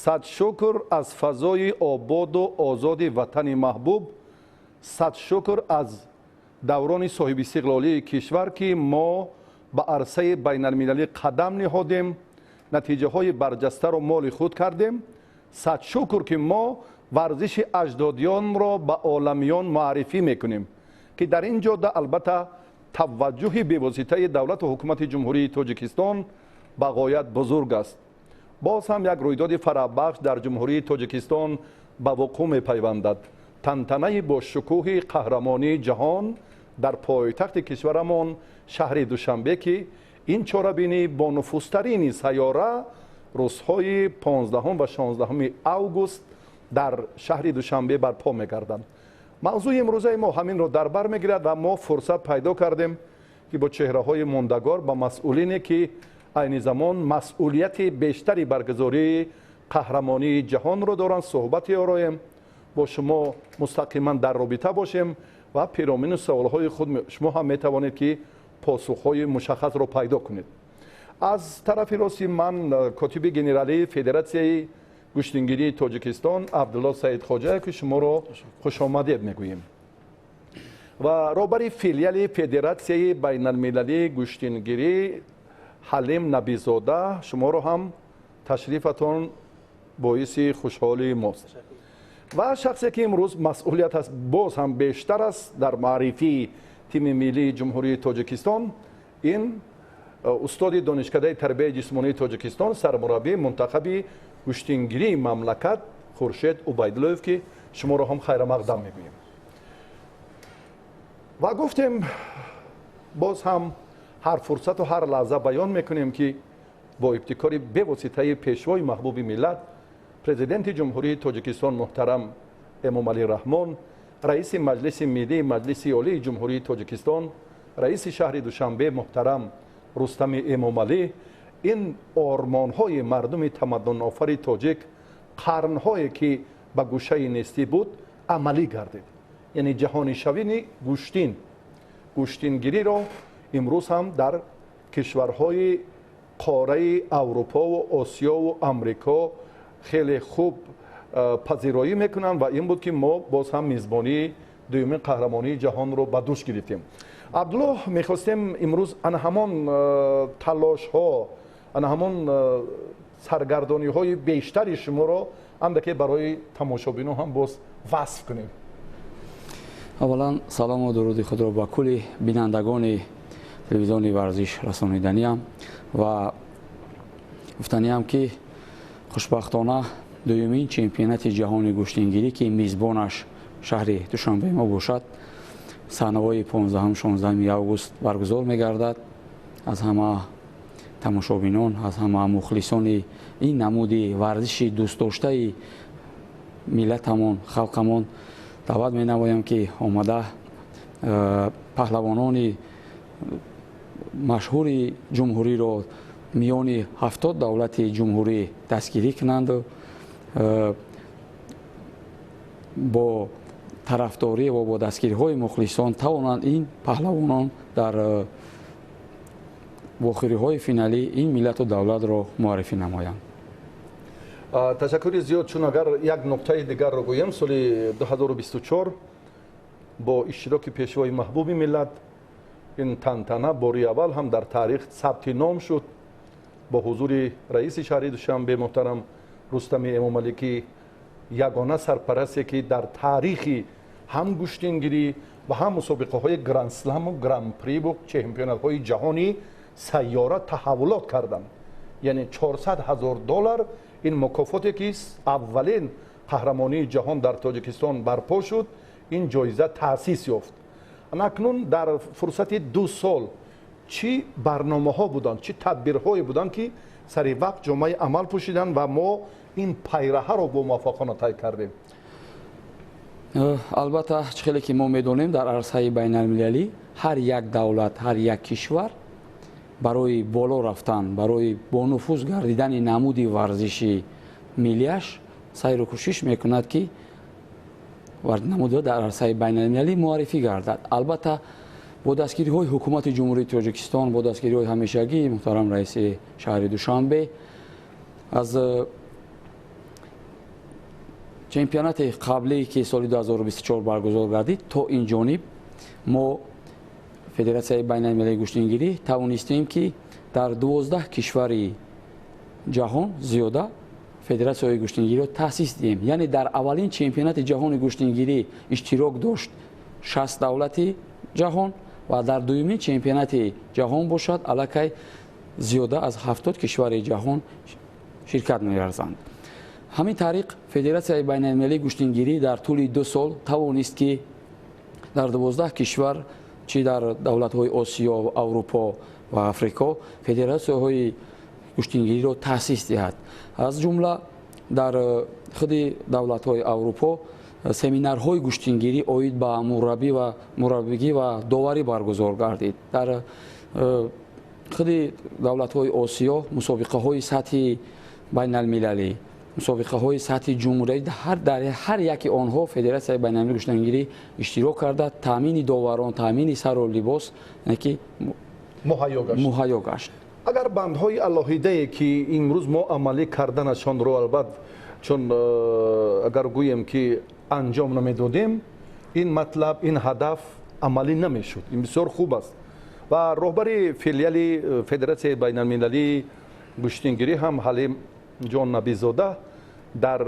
صد شکر از فضای آباد و آزاد وطن محبوب. صد شکر از دوران صاحب استقلالی کشور که ما به عرصه بین المللی قدم نهادیم، نتیجه های برجسته را مال خود کردیم. صد شکر که ما ورزش اجدادیان را به عالمیان معرفی میکنیم که در این جاده البته توجه به واسطه دولت و حکومت جمهوری تاجیکستان به غایت بزرگ است. باز هم یک رویداد فرابخش در جمهوری تاجیکستان به وقوع میپیوندد. تنتنه با شکوه قهرمانی جهان در پایتخت کشورمان شهر دوشنبه که این چهاربینی با نفوذترین سیاره روزهای 15 و 16 اوگوست در شهر دوشنبه برپا میگردند. موضوع امروزه ما همین رو در بر میگیرد و ما فرصت پیدا کردیم که با چهره های ماندگار با مسئولینی که عین زمان مسئولیت بیشتری برگزاری قهرمانی جهان رو دارند صحبتی آرایم، با شما مستقیما در رابطه باشیم و پیرامون سوالهای خود شما هم میتوانید که پاسخهای مشخص رو پیدا کنید. از طرف راستی من کاتب گنرالی فدراسیون گوشتنگیری تاجیکستان عبدالله سعید خواجه که شما رو خوش آمدید میگوییم و رهبر فیلیال فدراسیون بین المللی گوشتنگیری حلیم نبیزاده شما رو هم تشریفتون باعث خوشحالی ماست. و شخصی که امروز مسئولیت است باز هم بیشتر است در معرفی تیم ملی جمهوری تاجیکستان، این استاد دانشکده تربیت جسمانی تاجیکستان سرمربی منتخب گوشتنگیری مملکت خورشید عبیداللهیف که شما رو هم خیر مقدم میگوییم. و گفتیم باز هم هر فرصت و هر لحظه بیان میکنیم که با ابتکار به واسطه پیشوای محبوب ملت پرزیدنت جمهوری تاجیکستان محترم امامعلی رحمان، رئیس مجلس ملی مجلس عالی جمهوری تاجیکستان، رئیس شهر دوشنبه محترم رستم امامعلی، این آرمان‌های مردم تمدن آفر تاجیک قرن‌هایی که به گوشه نیستی بود عملی گردید. یعنی جهانی شوی گوشتنگیری را امروز هم در کشورهای قاره اروپا و آسیا و امریکا خیلی خوب پذیرایی میکنن و این بود که ما باز هم میزبانی دومین قهرمانی جهان رو به دوش گرفتیم. عبدالله میخواستیم امروز ان همان تلاش ها ان همان سرگردانی های بیشتری شما رو اندکی برای تماشابینان هم باز وصف کنیم. اولا سلام و درود خود را با کل بینندگان تلویزیون ورزش رسانیدنیم و گفتنیم که خوشبختانه دومین چمپیونات جهانی گوشتنگیری که میزبانش شهر دوشنبه ما باشد سنوای 15 16 اوگوست برگزار میگردد. از همه تماشابینان، از همه مخلصان این نمودی ورزش دوست داشته ملتمان، خلقمان دعوت می نمایم که آمده پهلوانان مشهور جمهوری را میان 70 دولت جمهوری دستگیری کنند و با طرفداری و با دستگیری های مخلصان توانند این پهلوانان در واخری های فینالی این ملت و دولت را معرفی نمایند. تشکر زیاد. چون اگر یک نکته دیگر رو گویم، سال 2024 با اشتراک پیشوای محبوب ملت این تنتنه باری اول هم در تاریخ ثبت نام شد با حضور رئیس شهر دوشنبه محترم رستم امامعلی که یگانه سرپرستی که در تاریخ هم گوشتنگیری و هم مسابقه های گرند اسلم و گرند پری و چمپیونات های جهانی سیاره تحولات کردند. یعنی $400,000 این مکافاتی که اولین قهرمانی جهان در تاجیکستان برپا شد، این جایزه تأسیس یافت. اکنون در فرصت 2 سال چی برنامه ها بودند، چی تدبیرهایی بودند که سری وقت جامعه عمل پوشیدن و ما این پیره رو با موفقانه طی کردیم؟ البته خیلی که ما میدونیم در عرصه بین المللی هر یک دولت، هر یک کشور برای بالا رفتن، برای با نفوذ گردیدن نمودی ورزشی ملیش سعی و کوشش میکند که نمود در عرصه بین المللی معرفی گردد. البته با دستگیری های حکومت جمهوری تاجیکستان، با دستگیری های همیشگی محترم رئیس شهر دوشنبه از чемпионати қаблие ки соли 2024 баргузор гардид то ин ҷониб мо федератсияи байналмилалии гӯштангирӣ тавонистем ки дар 12 кишвари ҷаҳон зиёда федератсияи гӯштангириро таъсис диҳем. Яъне дар аввалин чемпионати ҷаҳони гӯштангирӣ иштирок дошт 60 давлати ҷаҳон ва дар дуюмин чемпионати ҷаҳон бошад аллакай зиёда аз 70 кишвари ҷаҳон ширкат меверзанд. ҳамин тариқ федератсияи байналмилалии гӯштангирӣ дар тӯли 2 сол тавонист ки дар 12 кишвар чӣ дар давлатҳои осиё аврупо ва африко федератсияҳои гӯштангириро таъсис диҳад. аз ҷумла дар худи давлатҳои аврупо семинарҳои гӯштангирӣ оид ба мураббигӣ ва доварӣ баргузор гардид. дар худи давлатҳои осиё мусобиқаҳои сатҳи байналмилалӣ, мусобиқаҳои сатҳи ҷумҳурӣ дар ҳар яки онҳо федератсияи байналмилалии гӯштангирӣ иштирок карда таъмини доварон, таъмини сару либос ки муҳайё гашт. агар бандҳои алоҳидае ки имрӯз мо амалӣ карданашонро албат чун агар гӯем ки анҷом намедодем ин матлаб ин ҳадаф амалӣ намешуд. ин бисёр хуб аст ва роҳбари филиали федератсияи байналмилалии гӯштангирӣ ҳам ҳалим ҷон набизода дар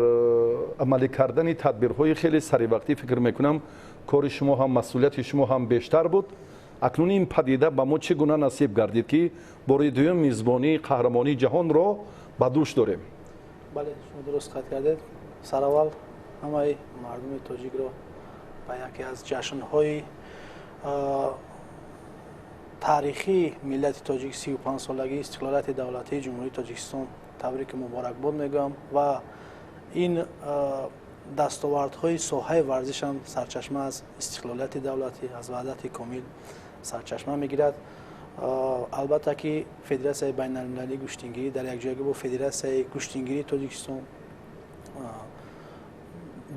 амалӣ кардани тадбирҳои хеле саривақтӣ фикр мекунам кори шумо ҳам масъулияти шумо ҳам бештар буд. акнун ин падида ба мо чӣ гуна насиб гардид ки бори дуюм мизбонии қаҳрамонии ҷаҳонро ба дӯш дорем? бале шумо дуруст қад кардед. сараввал ҳамаи мардуми тоҷикро ба яке аз ҷашнҳои таърихии миллати тоҷик 35-солагии истиқлолияти давлатии ҷумҳурии тоҷикистон табрики муборакбод мегӯям ва ин дастовардҳои соҳаи варзишам сарчашма аз истиқлолияти давлатӣ аз ваҳдати комил сарчашма мегирад. албатта ки федератсияи байналмилалии гӯштангирӣ дар якҷоягӣ бо федератсияи гӯштангирии тоҷикистон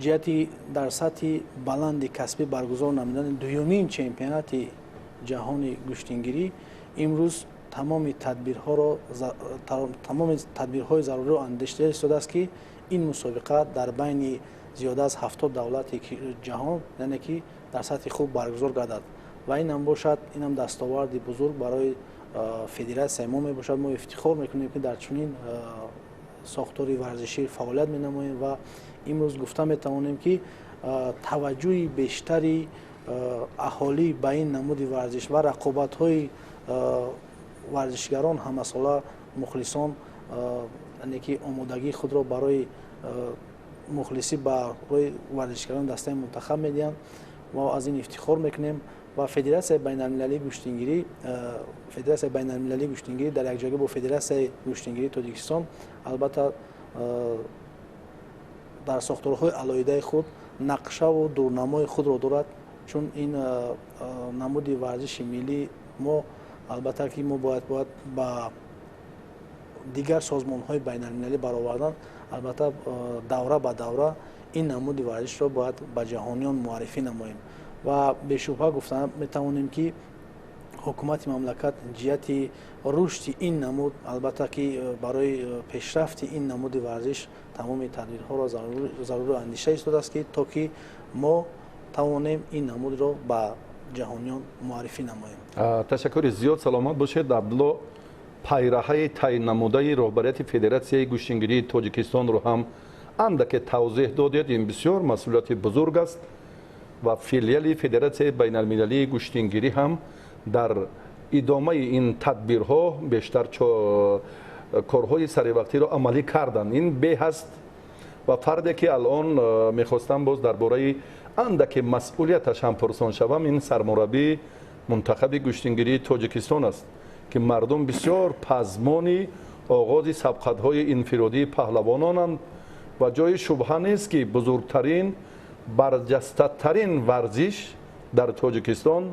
ҷиҳати дар сатҳи баланди касбӣ баргузор намудани дуюмин чемпионати ҷаҳони гӯштангирӣ имрӯз тамоми тадбирҳои заруриро андешта истодааст ки ин мусобиқа дар байни зиёда аз 70 давлати ҷаҳон яъне ки дар сатҳи хуб баргузор гардад ва инам бошад инам дастоварди бузург барои федератсияи мо мебошад. мо ифтихор мекунем ки дар чунин сохтори варзишӣ фаъолият менамоем ва имрӯз гуфта метавонем ки таваҷҷӯҳи бештари аҳолӣ ба ин намуди варзиш ва рақобатҳои варзишгарон ҳамасола мухлисон яъне ки омодагии худро барои мухлисӣ ба рӯи варзишгарон дастаи мунтахаб медиҳанд. мо аз ин ифтихор мекунем ва федератсияи байналмилалии гӯштангирӣ дар якҷоягӣ бо федератсияи гӯштангирии тоҷикистон албатта дар сохторҳои алоҳидаи худ нақшаву дурнамои худро дорад, чун ин намуди варзиши миллӣ мо албатта ки мо бояд ба дигар созмонҳои байналмилалӣ баровардан албатта давра ба давра ин намуди варзишро бояд ба ҷаҳониён муаррифӣ намоем ва бешубҳа гуфта метавонем ки ҳукумати мамлакат ҷиҳати рушди ин намуд албатта ки барои пешрафти ин намуди варзиш тамоми тадбирҳоро зарури андеша истодааст ки то ки мо тавонем ин намудро ба ҷаҳониён муаррифӣ намоем. ташаккури зиёд. саломат бошед. абдулло пайраҳаи тайин намудаи роҳбарияти федератсияи гӯштангирии тоҷикистонро ҳам андаке тавзеҳ додед. ин бисёр масъулияти бузург аст ва филиали федератсияи байналмилалии гӯштангирӣ ҳам дар идомаи ин тадбирҳо бештар корҳои саривақтиро амалӣ карданд. ин беҳаст ва фарде ки алон мехостам боз дар бораи андаке масъулияташ ҳам пурсон шавам, ин сармураббии мунтахаби гӯштангирии тоҷикистон аст ки мардум бисёр пазмони оғози сабқатҳои инфиродии паҳлавононанд ва ҷои шубҳа нест ки бузургтарин барҷастатарин варзиш дар тоҷикистон,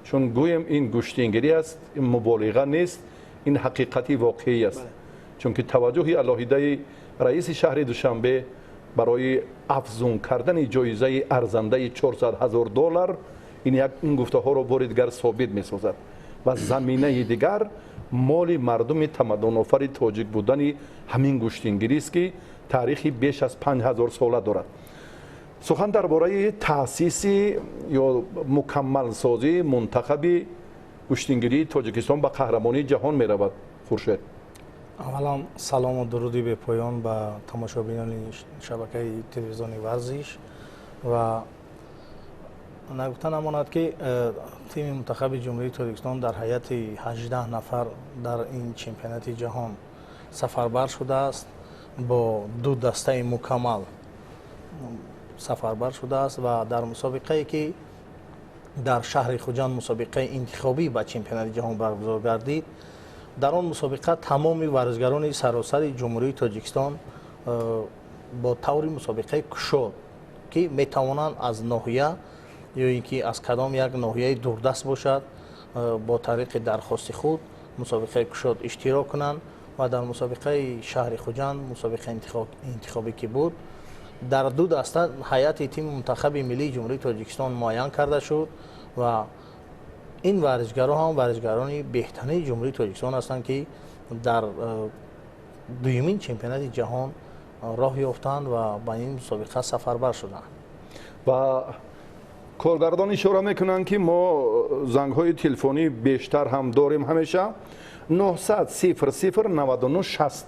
чун гӯем ин гӯштангирӣ аст, ин муболиға нест, ин ҳақиқати воқеӣ аст. чунки таваҷҷӯҳи алоҳидаи раиси шаҳри душанбе барои афзун кардани ҷоизаи арзандаи $400,000 ин гуфтаҳоро бори дигар собит месозад ва заминаи дигар моли мардуми тамаддунофари тоҷик будани ҳамин гӯштангирист ки таърихи беш аз 5000 сола дорад. сухан дар бораи таъсиси ё мукаммалсозии мунтахаби куштингирии тоҷикистон ба қаҳрамонии ҷаҳон меравад. Хуршед, аввалан салому дуруди бепоён ба тамошобинони шабакаи телевизиони варзиш ва нагуфта намонад ки тими мунтахаби ҷумҳурии Тоҷикистон дар ҳайати 18 нафар дар ин чемпионати ҷаҳон сафарбар шудааст, бо ду дастаи мукаммал сафарбар шудааст ва дар мусобиқае ки дар шаҳри Хуҷанд мусобиқаи интихобӣ ба чемпионати ҷаҳон баргузор гардид, дар он мусобиқа тамоми варзишгарони саросари ҷумҳурии Тоҷикистон бо таври мусобиқаи кушод ки метавонанд аз ноҳия ё ин ки аз кадом як ноҳияи дурдаст бошад бо тариқи дархости худ мусобиқаи кушод иштирок кунанд ва дар мусобиқаи шаҳри Хуҷанд мусобиқаи интихобӣ ки буд, дар ду даста ҳайати тими мунтахаби миллии ҷумҳурии Тоҷикистон муайян карда шуд ва ин варзишгаро ҳам варзишгарони беҳтарини ҷумҳурии Тоҷикистон ҳастанд ки дар дуюмин чемпионати ҷаҳон роҳ ёфтанд ва ба ин мусобиқа сафарбар шуданд. ва коргардон ишора мекунанд ки мо зангҳои телефонӣ бештар ҳам дорем ҳамеша 900 00 99 60.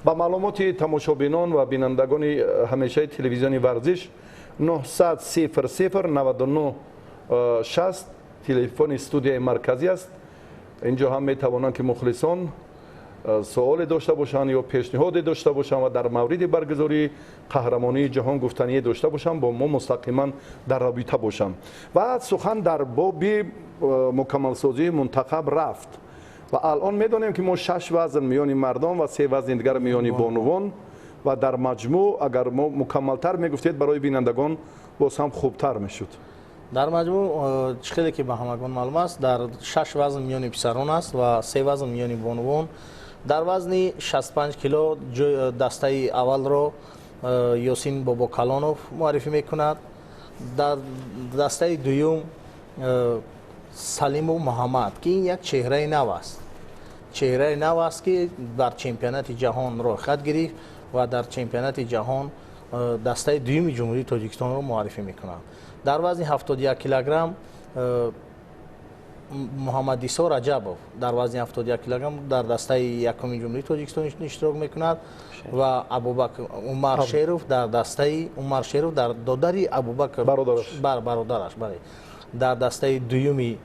ба маълумоти тамошобинон ва бинандагони ҳамешаи телевизиони варзиш 900 00 99 60 телефони студияи марказӣ аст. инҷо ҳам метавонанд ки мухлисон суоле дошта бошанд ё пешниҳоде дошта бошанд ва дар мавриди баргузории қаҳрамонии ҷаҳон гуфтание дошта бошанд, бо мо мустақиман дар робита бошанд. ва сухан дар боби мукаммалсозии мунтахаб рафт ва алон медонем ки мо 6 вазн миёни мардон ва 3 вазни дигар миёни бонувон ва дар маҷмӯъ агар мо мукаммалтар мегуфтед барои бинандагон боз ҳам хубтар мешуд. дар маҷмӯъ хеле ки ба ҳамагон маълум аст, дар 6 вазн миёни писарон аст ва 3 вазн миёни бонувон. дар вазни 65 кило дастаи аввалро Ёсин Бобокалонов муаррифӣ мекунад. дар дастаи дуюм Салиму Муҳаммад ки ин як чеҳраи нав аст. чеҳраи нав аст ки дар чемпионати ҷаҳон рӯйхат гирифт ва дар чемпионати ҷаҳон дастаи дуюми ҷумҳурии Тоҷикистонро муаррифӣ мекунад. дар вазни 71 килограмм Муҳаммадисо Раҷабов дар вазни 71 килограмм дар дастаи якуми ҷумҳурии Тоҷикистон иштирок мекунад ва Абубакр Умар Шеров дар дастаи Умар Шеров дар додари Абубакр бародараш бале дар дастаи дуюми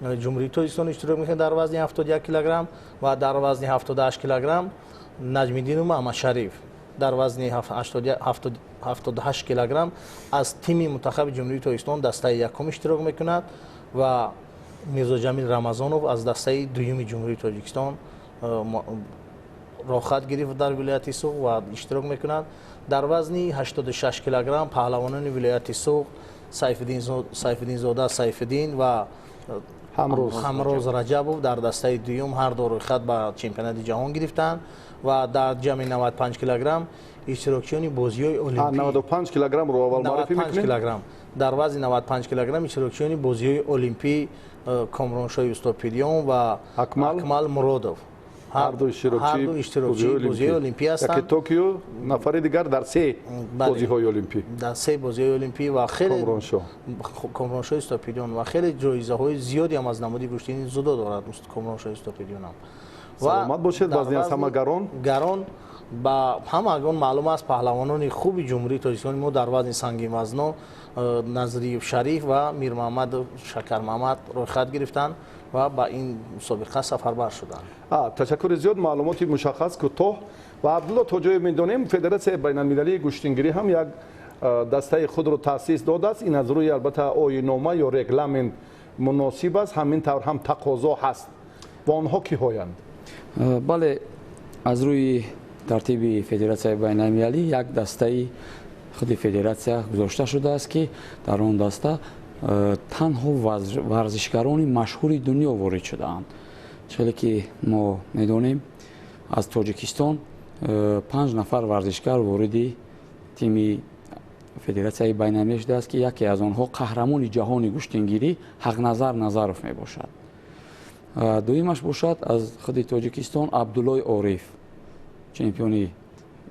ҷумҳурии Тоҷикистон иштирок мекунад дар вазни 71 килограмм ва дар вазни 78 килограмм Наҷмиддин Маҳмадшариф дар вазни 78 килограмм аз тими мунтахаби ҷумҳурии Тоҷикистон дастаи якум иштирок мекунад ва Мирзоҷамил Рамазонов аз дастаи дуюми ҷумҳурии Тоҷикистон рохат гирифт дар вилояти Суғ ва иштирок мекунад. дар вазни 86 килограмм паҳлавонони вилояти Суғ Сайфиддинзода Сайфиддин ва Ҳамроз Раҷабов дар дастаи дуюм ҳарду рӯйхат ба чемпионати ҷаҳон гирифтанд ва дар ҷамъи 95 килограмм иштирокчиёни бозиҳои олимпӣ 95 килограммро аввал маърифӣ мекунед. дар вазни 95 килограмм иштирокчиёни бозиҳои олимпӣ Комроншоҳи Устопидиён ва Акмал Муродов ҳарду иштирокчии бозиҳои олимпӣ ҳастанд. яке Токио, нафари дигар дар 3 бозиҳои олимпӣ. дар 3 бозиҳои олимпӣ ва хеле Комроншоҳи Устопидиён ва хеле ҷоизаҳои зиёде ҳам аз намуди куштини зудо дорад Комроншоҳи Устопидиён ҳам. саломат бошед. вазни аз ҳама гарон ба ҳамагон маълум аст паҳлавонони хуби ҷумҳурии Тоҷикистон мо дар вазни сангинвазнон Назриев Шариф ва Мирмаҳмад Шакармаҳмад рӯйхат гирифтанд ва ба ин мусобиқа сафарбар шуданд. ташаккури зиёд, маълумоти мушаххас кӯтоҳ. ва Абдулло Тоҷоев медонем Федератсияи байналмилалии гӯштингирӣ ҳам як дастаи худро таъсис додааст. ин аз рӯи албатта оиннома ё регламент муносиб аст, ҳамин тавр ҳам тақозо ҳаст. ва онҳо киҳоянд? бале аз рӯи тартиби Федератсияи байналмилалӣ як дастаи худи федератсия гузошта шудааст ки дар он даста танҳо варзишгарони машҳури дунё ворид шудаанд. челе ки мо медонем аз Тоҷикистон 5 нафар варзишгар вориди тими Федератсияи байналмилалӣ шудааст ки яке аз онҳо қаҳрамони ҷаҳони гӯштингирӣ Ҳақназар Назаров мебошад. дуюмаш бошад аз худи Тоҷикистон Абдуллои Ориф, чемпиони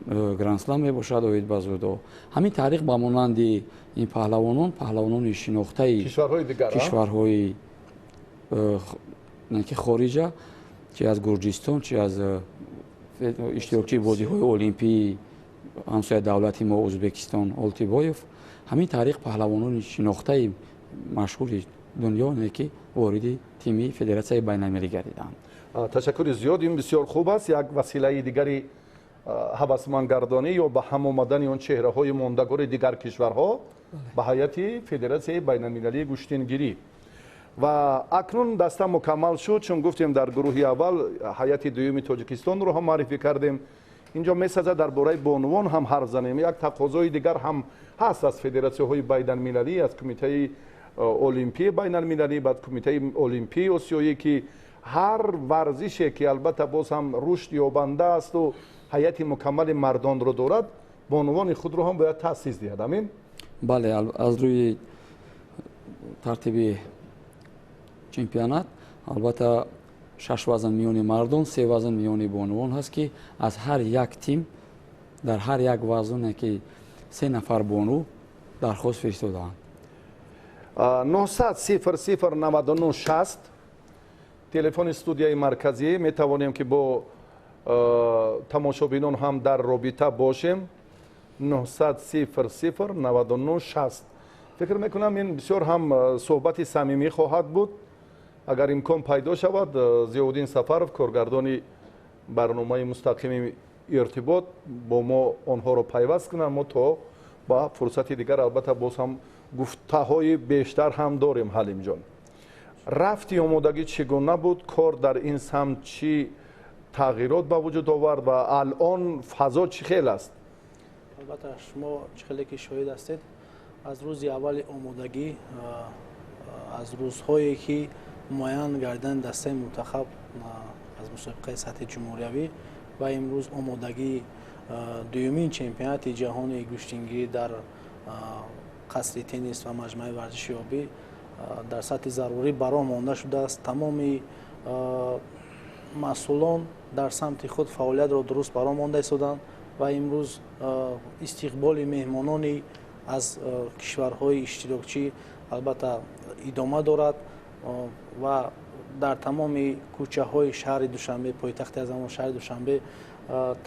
гранд-слам мебошад оид ба зудо. ҳамин тариқ ба монанди ин паҳлавонони шинохтаи кишварҳои ки хориҷа, чи аз Гурҷистон, чи аз иштирокчии бозиҳои олимпии ҳамсояи давлати мо Ӯзбекистон Олтибоев, ҳамин тариқ паҳлавонони шинохтаи машҳури дунё ки вориди тими федератсияи байналмилалӣ гардиданд. ташаккури зиёд, ин бисёр хуб аст. як василаи дигари ҳавасмандгардонӣ ё ба ҳам омадани он чеҳраҳои мондагори дигар кишварҳо ба ҳайати федератсияи байналмилалии гӯштингирӣ. ва акнун даста мукаммал шуд, чун гуфтем дар гурӯҳи аввал ҳайати дуюми тоҷикистонро ҳам маърифӣ кардем. инҷо месазад дар бораи бонувон ҳам ҳарф занем. як тақозои дигар ҳам ҳаст аз федератсияҳои байналмилалӣ, аз кумитаи олимпии байналмилалӣ, баъд кумитаи олимпии осиёӣ ки ҳар варзише ки албатта боз ҳам рушд ёбанда асту ҳайати мукаммали мардонро дорад, бонувони худро ҳам бояд таъсис диҳад. амин. бале, аз рӯи тартиби чемпионат албатта 6 вазн миёни мардон, 3 вазн миёни бонувон ҳаст ки аз ҳар як тим дар ҳар як вазне ки 3 нафар бону дархост фиристодаанд. 900 телефони студияи марказӣ. метавонем ки бо тамошобинон ҳам дар робита бошем. 900 фикр мекунам ин бисёр ҳам суҳбати самимӣ хоҳад буд. агар имкон пайдо шавад, зиёддин Сафаров, коргардони барномаи мустақими иртибот, бо мо онҳоро пайваст кунад. мо то ба фурсати дигар албатта боз ҳам гуфтаҳои бештар ҳам дорем. ҳалимҷон, рафти омодагӣ чӣ гуна буд? кор дар ин самт чӣ тағйирот ба вуҷуд овард ва алон фазо чӣ хел аст? албатта шумо чӣ хеле ки шоҳид ҳастед, аз рӯзи аввали омодагӣ, аз рӯзҳое ки муайян гардидани дастаи мунтахаб аз мусобиқаи сатҳи ҷумҳуриявӣ ва имрӯз омодагии дуюмин чемпионати ҷаҳони гӯштингирӣ дар қасри теннис ва маҷмӯаи варзиши обӣ дар сатҳи зарурӣ баро монда шудааст. тамоми масъулон дар самти худ фаъолиятро дуруст баро монда истоданд ва имрӯз истиқболи меҳмонони аз кишварҳои иштирокчӣ албатта идома дорад ва дар тамоми кӯчаҳои шаҳри Душанбе, пойтахти аз ҳамон шаҳри Душанбе,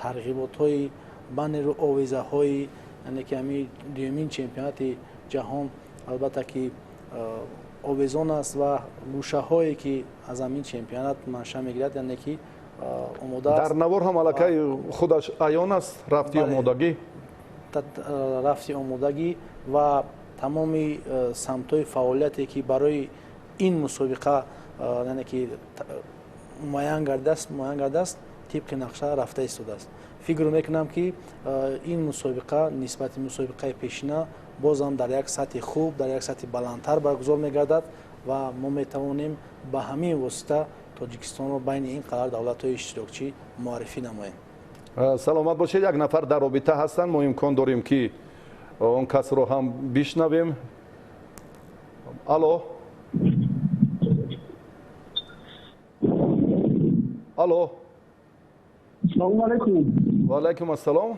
тарғиботҳои ба нерӯ овезаҳои яъне ки ҳамин дуюмин чемпионати ҷаҳон албатта ки овезон аст ва гӯшаҳое ки аз ҳамин чемпионат маншаъ мегирад, яъне ки омода аст. дар навор ҳам аллакай худаш аён аст рафти омодагӣ. рафти омодагӣ ва тамоми самтҳои фаъолияте ки барои ин мусобиқа яъне ки муайян гардааст, тибқи нақша рафта истодааст. фикр мекунам ки ин мусобиқа нисбати мусобиқаи пешина бозам дар як сатҳи хуб, дар як сатҳи баландтар баргузор мегардад ва мо метавонем ба ҳамин восита Тоҷикистонро байни ин қадар давлатҳои иштирокчӣ муаррифӣ намоем. саломат бошед. як нафар дар робита ҳастанд. мо имкон дорем ки он касро ҳам бишнавем. алло. алло. салому алайкум. ва алайкум ассалом.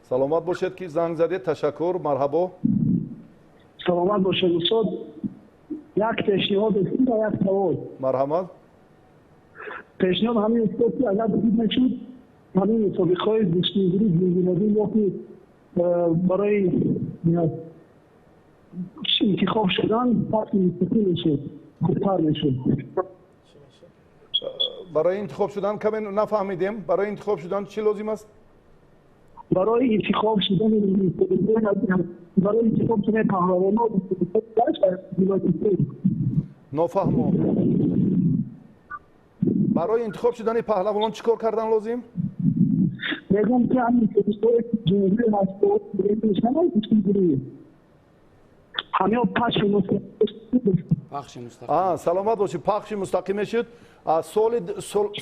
саломат бошед ки занг задед. ташаккур. марҳабо. саломат бошед устод. як пешниҳод ва як савол. марҳамат. пешниҳод ҳамин устод ки агар дид мешуд ҳамин мусобиқаҳои гӯштингирӣ ҷумҳуриявӣ ки барои интихоб шудан фасли мустақил мешуд, хубтар мешуд. барои интихоб шудан каме нафаҳмидем. барои интихоб шудан чӣ лозим аст? барои интихоб шудани барои интихоб шудани паҳлавонон нофаҳмо. барои интихоб шудани паҳлавонон чӣ кор кардан лозим? мегӯям ки ҳамин ҷумҳурии маштуҳот ҳамё пахши мустақим. саломат бошед. пахши мустақим мешуд.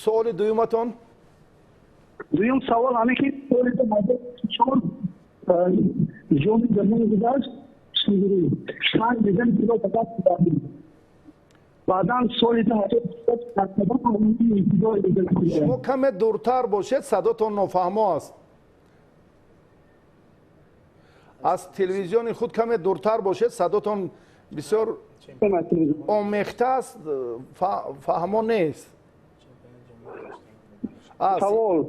суоли дуюматон? дуюм савол ҳаме ки соли 2004 ҷоми ҷаҳони гузашт بعدا سال 2000 شما کم دورتر باشید، صداتون نافهما است. از تلویزیون خود کم دورتر باشید، صداتون بسیار آمیخته است، فهما نیست. سوال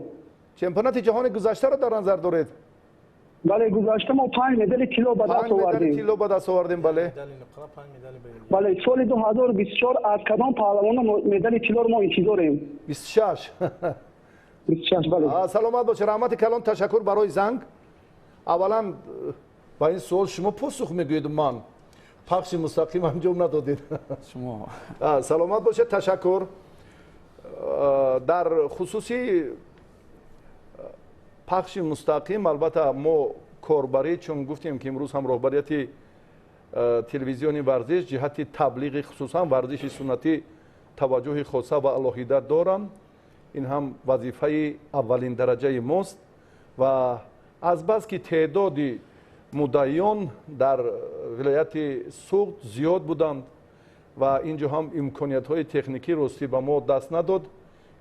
چمپیونات جهان گذشته را در نظر دارید؟ بله گذشته ما 5 مدال طلا به دست 5 مدال آوردیم. طلا به دست آوردیم. بله. بله سال 2024 از کدام پهلوان مدال طلا رو ما انتظاریم؟ 26. 26 بله. سلامت باشه. رحمت کلان، تشکر برای زنگ. اولا با این سوال شما پاسخ میگوید، من پخش مستقیم انجام ندادید. شما سلامت باشه، تشکر. در خصوصی پخش مستقیم البته ما کاربری، چون گفتیم که امروز هم رهبریت تلویزیون ورزش جهت تبلیغ خصوصا ورزش سنتی توجه خاصه و علاهیده دارند. این هم وظیفه اولین درجه ماست و از بس که تعداد مدعیان در ولایت سوخت زیاد بودند و اینجا هم امکانیت های تکنیکی راستی به ما دست نداد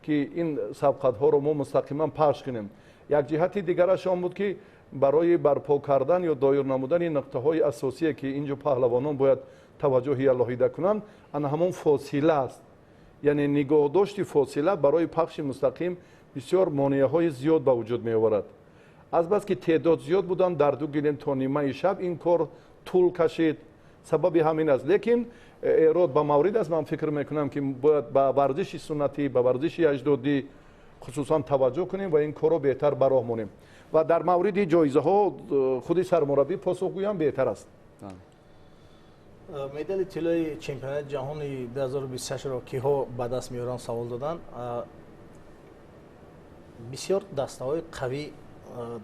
که این سبقت ها رو ما مستقیما پخش کنیم. یک جهت دیگرش آن بود که برای برپا کردن یا دایر نمودن نقطه های اساسی که اینجا پهلوانان باید توجه علاهیده کنند، آن همون فاصله است. یعنی نگاه داشت فاصله برای پخش مستقیم بسیار مانعه های زیاد به وجود می آورد. از بس که تعداد زیاد بودند، در 2 گلین تا نیمه شب این کار طول کشید. سبب همین است. لیکن ایراد به مورد است. من فکر میکنم که باید به ورزش سنتی، به ورزش اجدادی خصوصا توجه کنیم و این کار رو بهتر براه مونیم. و در مورد جایزه ها خودی سرمربی پاسخگویم بهتر است. مدال طلای چمپیونات جهانی 2026 را که ها به دست میارن سوال دادن. بسیار دسته‌های قوی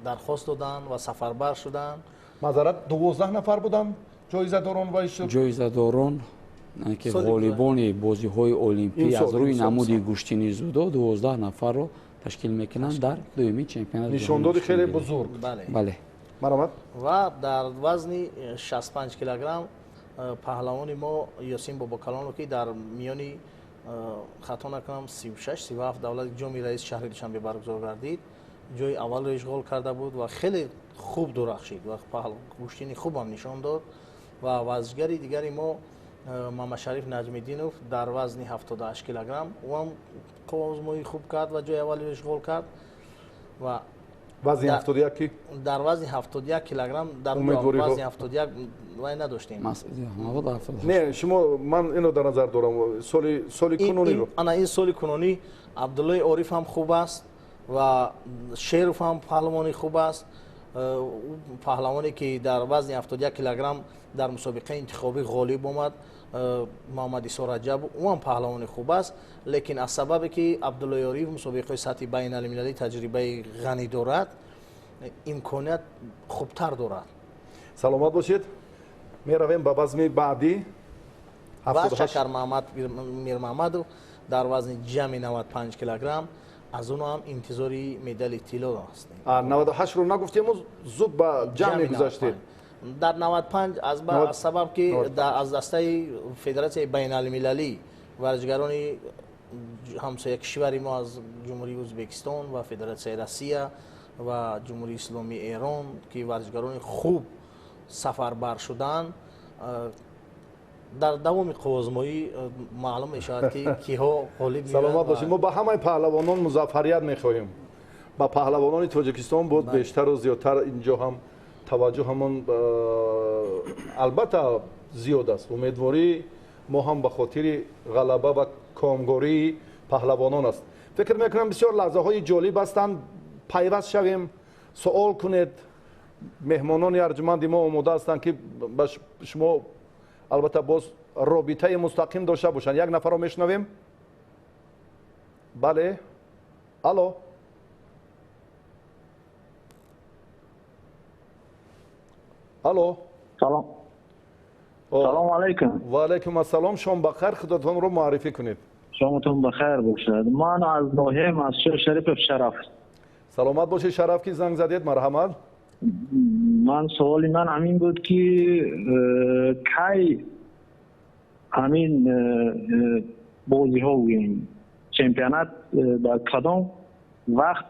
درخواست دادن و سفربر شدن. معذرت 12 نفر بودن جایزه داران و ایشون جایزه داران که غالبان بازی های المپی از روی نمود گوشتنی زودو 12 نفر رو تشکیل میکنند در دومین چمپیونات نشانداد خیلی بزرگ. بله. مرحمت. و در وزن 65 کیلوگرم پهلوان ما یاسین باباکلان رو که در میانی خطا نکنم 36 37 دولت جام رئیس شهر دوشنبه برگزار گردید، جای اول رو اشغال کرده بود و خیلی خوب درخشید و گوشتنی خوب هم نشان داد. و وزنگری دیگری ما محمد شریف نجمی‌دینوف در وزن 78 کیلوگرم او هم آزمایی خوب کرد و جای اول رو اشغال کرد. و وزن 71 در وزن 71 کیلوگرم در وزن 71 وای نداشتیم. نه شما من اینو در نظر دارم سال کنونی رو. این سال کنونی عبدالله عارف هم خوب است و شریف هم پهلوانی خوب است. پهلوانی که در وزن 71 کیلوگرم در مسابقه انتخابی غالب آمد، محمد عیسی رجب، او هم پهلوان خوب است. لیکن از سببی که عبدالله عارف مسابقه سطح بین المللی تجربه غنی دارد، امکانیت خوبتر دارد. سلامت باشید. می رویم به بزم بعدی. و شکر محمد میر محمد در وزن جمع 95 کیلوگرم، از اون هم انتظاری مدال طلا هستیم. 98 رو نگفتیم، زود به جمع گذاشتید. در 95 از سبب که از دسته فدراسیون بین المللی ورزشگران همسایه کشوری ما از جمهوری ازبکستان و فدراسیون روسیه و جمهوری اسلامی ایران که ورزشگران خوب سفربر شدن، در دوام قوازمایی معلوم میشود که کیها غالب میشوند. سلامت باشید. ما به همه پهلوانان موفقیت میخواهیم. با پهلوانان تاجیکستان بود بیشتر و زیادتر اینجا هم توجه همون البته زیاد است. امیدواری ما هم به خاطر غلبه و کامگاری پهلوانان است. فکر میکنم بسیار لحظه های جالب هستند. پیوست شویم، سوال کنید. مهمانان ارجمند ما آماده هستند که شما البته باز رابطه مستقیم داشته باشند. یک نفر رو میشنویم. بله. الو. الو. سلام. سلام علیکم. و علیکم السلام. شما بخیر، خودتون رو معرفی کنید. شامتون بخیر باشد. من از ناحیه مسجد شریف شرف. سلامت باشید. شرف کی زنگ زدید. مرحمت. من سوالی من همین بود که کی همین بازی ها و این چمپیونات در کدام وقت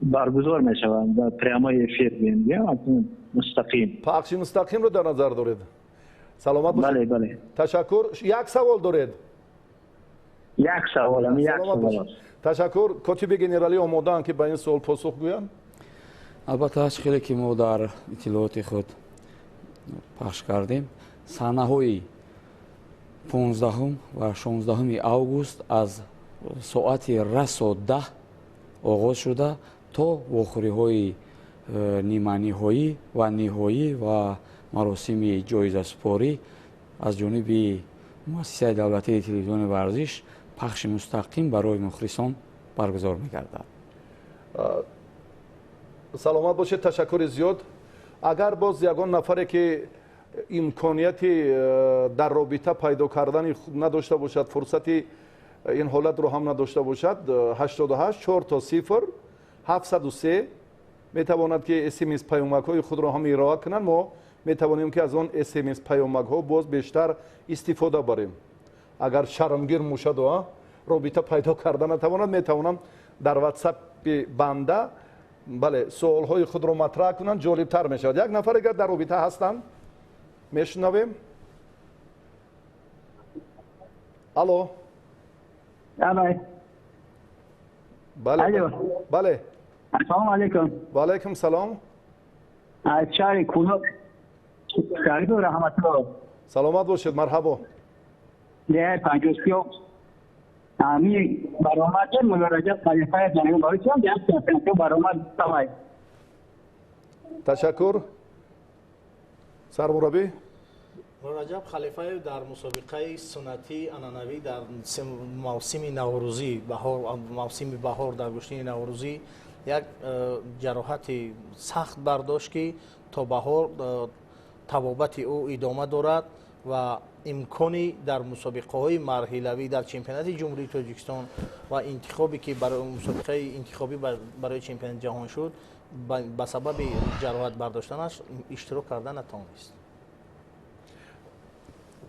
برگزار می شوند در پریامای افیر بین یا مستقیم؟ پخش مستقیم رو در نظر دارید. سلامت باشید. بله بله. تشکر. یک سوال دارید؟ یک سوال یک سلامت سوال باشید. است. تشکر. کاتب گنرالی آماده‌اند که به این سوال پاسخ گویند. البته خیلی که ما در اطلاعات خود پخش کردیم، صحنه‌های 15 و 16 август از ساعت رسو 10 آغاز شده تا آخری‌های نیمه‌نهایی و نهایی و مراسم جایزه‌سپاری از جانب مؤسسه دولتی تلویزیون ورزش پخش مستقیم برای مخلصان برگزار می‌گردد. سلامت باشید. تشکر زیاد. اگر باز یگان نفره که امکانیتی در رابطه پیدا کردن نداشته باشد، فرصتی این حالت رو هم نداشته باشد، 88 4 تا 0 703 میتواند که SMS پیامک های خود را هم ارائه کنند. ما میتوانیم که از آن SMS پیامک ها باز بیشتر استفاده بریم. اگر شرمگیر موشد و رابطه پیدا کردن نتواند، میتوانم در واتساپ بنده بله سوال های خود را مطرح کنند، جالب تر می شود. یک نفر اگر در رابطه هستند میشنویم. الو. بله. بله الو. بله. السلام علیکم. و علیکم سلام. از شهر کونو شریف رحمت الله. سلامت باشید. مرحبا. ده 53 امی برآمد مولا رجب خلیفه جنگی باید چند دیگه برآمد سوای. تشکر. سرمربی رجب خلیفه در مسابقه سنتی انانوی در موسم نوروزی موسم بهار در گشتین نوروزی یک جراحت سخت برداشت که تا بهار تبابت او ادامه دارد و امکانی در مسابقه های مرحلوی در چمپیونات جمهوری تاجیکستان و انتخابی که برای مسابقه انتخابی برای چمپیونات جهان شد به سبب جراحت برداشتنش اشتراک کردن نتوانست.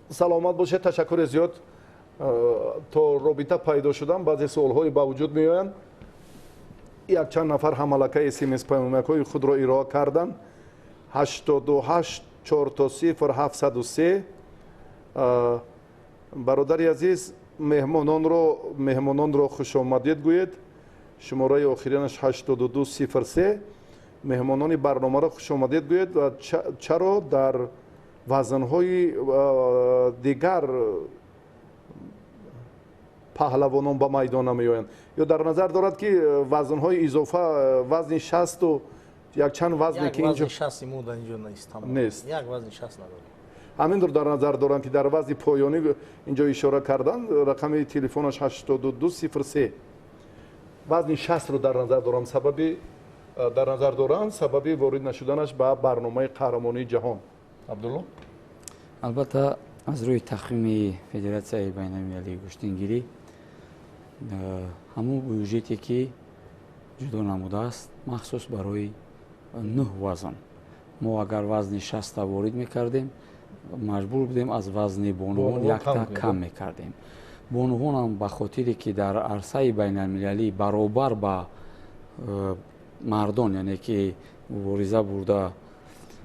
سلامت باشید. تشکر زیاد. تا رابطه پیدا شدن بعضی سوال های با وجود می آیند. یک چند نفر هم ملکه SMS پیامک های خود را ارائه کردن. 88 4 تا 0 703 برادر عزیز مهمانان را خوش آمدید گوید. شماره آخرینش 8203 مهمانان برنامه را خوش آمدید گوید و چرا در وزن‌های دیگر پهلوانان به میدان نمی‌آیند یا در نظر دارد که وزن‌های اضافه وزن 60 و یک چند وزنی که اینجا 60 مود اینجا نیست. یک وزن 60 نداره. همین رو در نظر دارم که در وزن پایانی اینجا اشاره کردن. رقم تلفنش 8203 وزن 60 رو در نظر دارم سبب وارد نشدنش به برنامه قهرمانی جهان. عبدالله. البته از روی تقویم فدراسیون بین‌المللی گشتینگیری همون بودجه‌ای که جدا نموده است مخصوص برای 9 وزن. ما اگر وزن 60 وارد می‌کردیم مجبور بودیم از وزن بانوان یک تا کم می‌کردیم. بانوان هم به خاطری که در عرصه بین‌المللی برابر با مردان یعنی که مبارزه برده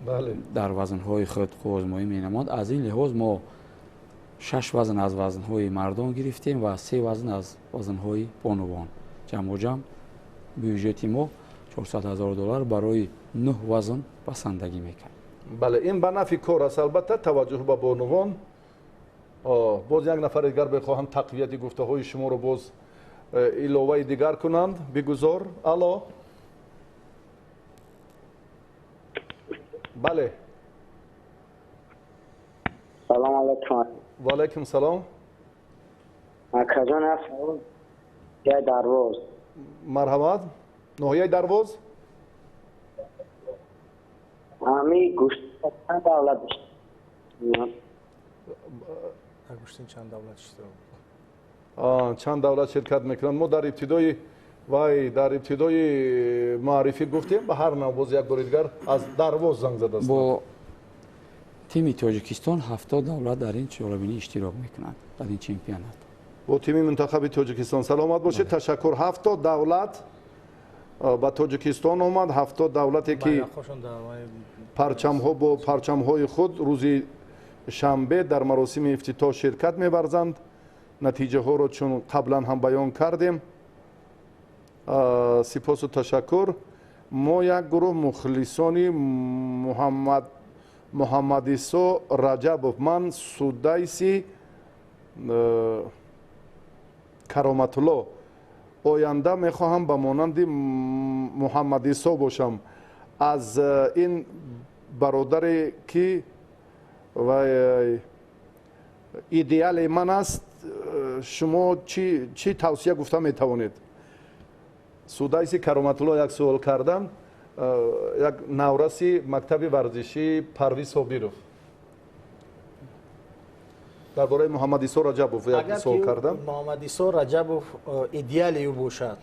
بله. در وزن‌های خود آزمایی می‌نمود. از این لحاظ ما 6 وزن از وزن‌های مردان گرفتیم و 3 وزن از وزن‌های بانوان. جمع بودجه ما $400,000 برای 9 وزن بسندگی می‌کرد. بله این به نفع کار است. البته توجه به بانوان. باز یک نفر دیگر بخواهم تقویت گفته‌های شما رو باز علاوه دیگر کنند بگذار. الو. بله. سلام علیکم. و علیکم سلام. کجان هست؟ یا درواز. مرحبا. ناحیه درواز. همی گوشت چند دولت داشت. گوشتین چند دولت اشتراک. چند دولت شرکت میکنند. ما در ابتدای معرفی گفتیم به هر نوع باز یک بار دیگر از درواز زنگ زده است. با تیم تاجیکستان 70 دولت در این چهاربینی اشتراک میکنند در این چمپیونات. با تیم منتخب تاجیکستان سلامت باشید. تشکر. 70 دولت با تاجیکستان آمد. 70 دولتی که پرچم‌ها با پرچم‌های خود روزی شنبه در مراسم افتتاح شرکت می‌ورزند. نتیجه ها رو چون قبلا هم بیان کردیم. سپاس و تشکر. ما یک گروه مخلصانی محمدیسا رجبов من سودایسی کرامتالله آینده میخواهم به مانند محمدیسا باشم. از این برادری که ایدئال من است شما چی توصیه گفته میتوانید؟ سودایسی کرامتالله یک سوال کردن. یک نورسی مکتب ورزشی پرویز صابیرов درباره محمدیسا رجبов یک سوال کردم. محمدیسا رجبов ایدئال او باشد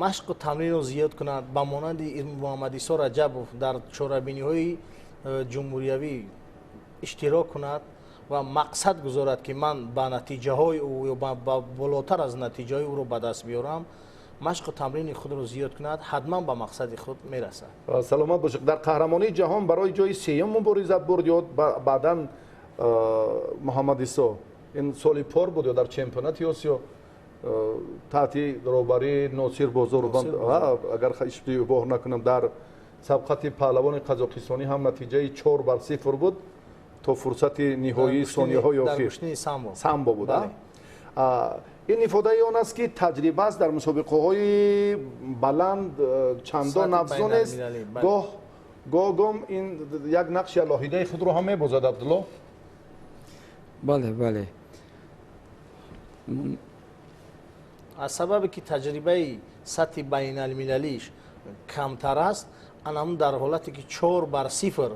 مشق و تمرین رو زیاد کند با مانند محمدیسا رجبов در چهاربینی های جمهوریوی اشتراک کند و مقصد گذارد که من با نتیجه های او یا با بالاتر از نتیجه های او رو به دست بیارم، مشق و تمرین خود رو زیاد کند، حتما به مقصد خود میرسد. سلامت باشید. در قهرمانی جهان برای جای سوم مبارزه برد یا بعداً محمدیسا این سال پر بود یا در چمپیونات آسیا تحت روبری ناصر بازاربند اگر اشتباه نکنم در سبقت پهلوان قزاقستانی هم نتیجه 4-0 بود تا فرصت نهایی ثانیه های آخر سامبو بود. این افاده آن است که تجربه است در مسابقه های بلند چندان افزون است. گاه این یک نقش لاحیده خود رو هم می‌بازد. عبدالله بله از سبب که تجربه سطح بین المللیش کمتر است، انم در حالتی که 4-0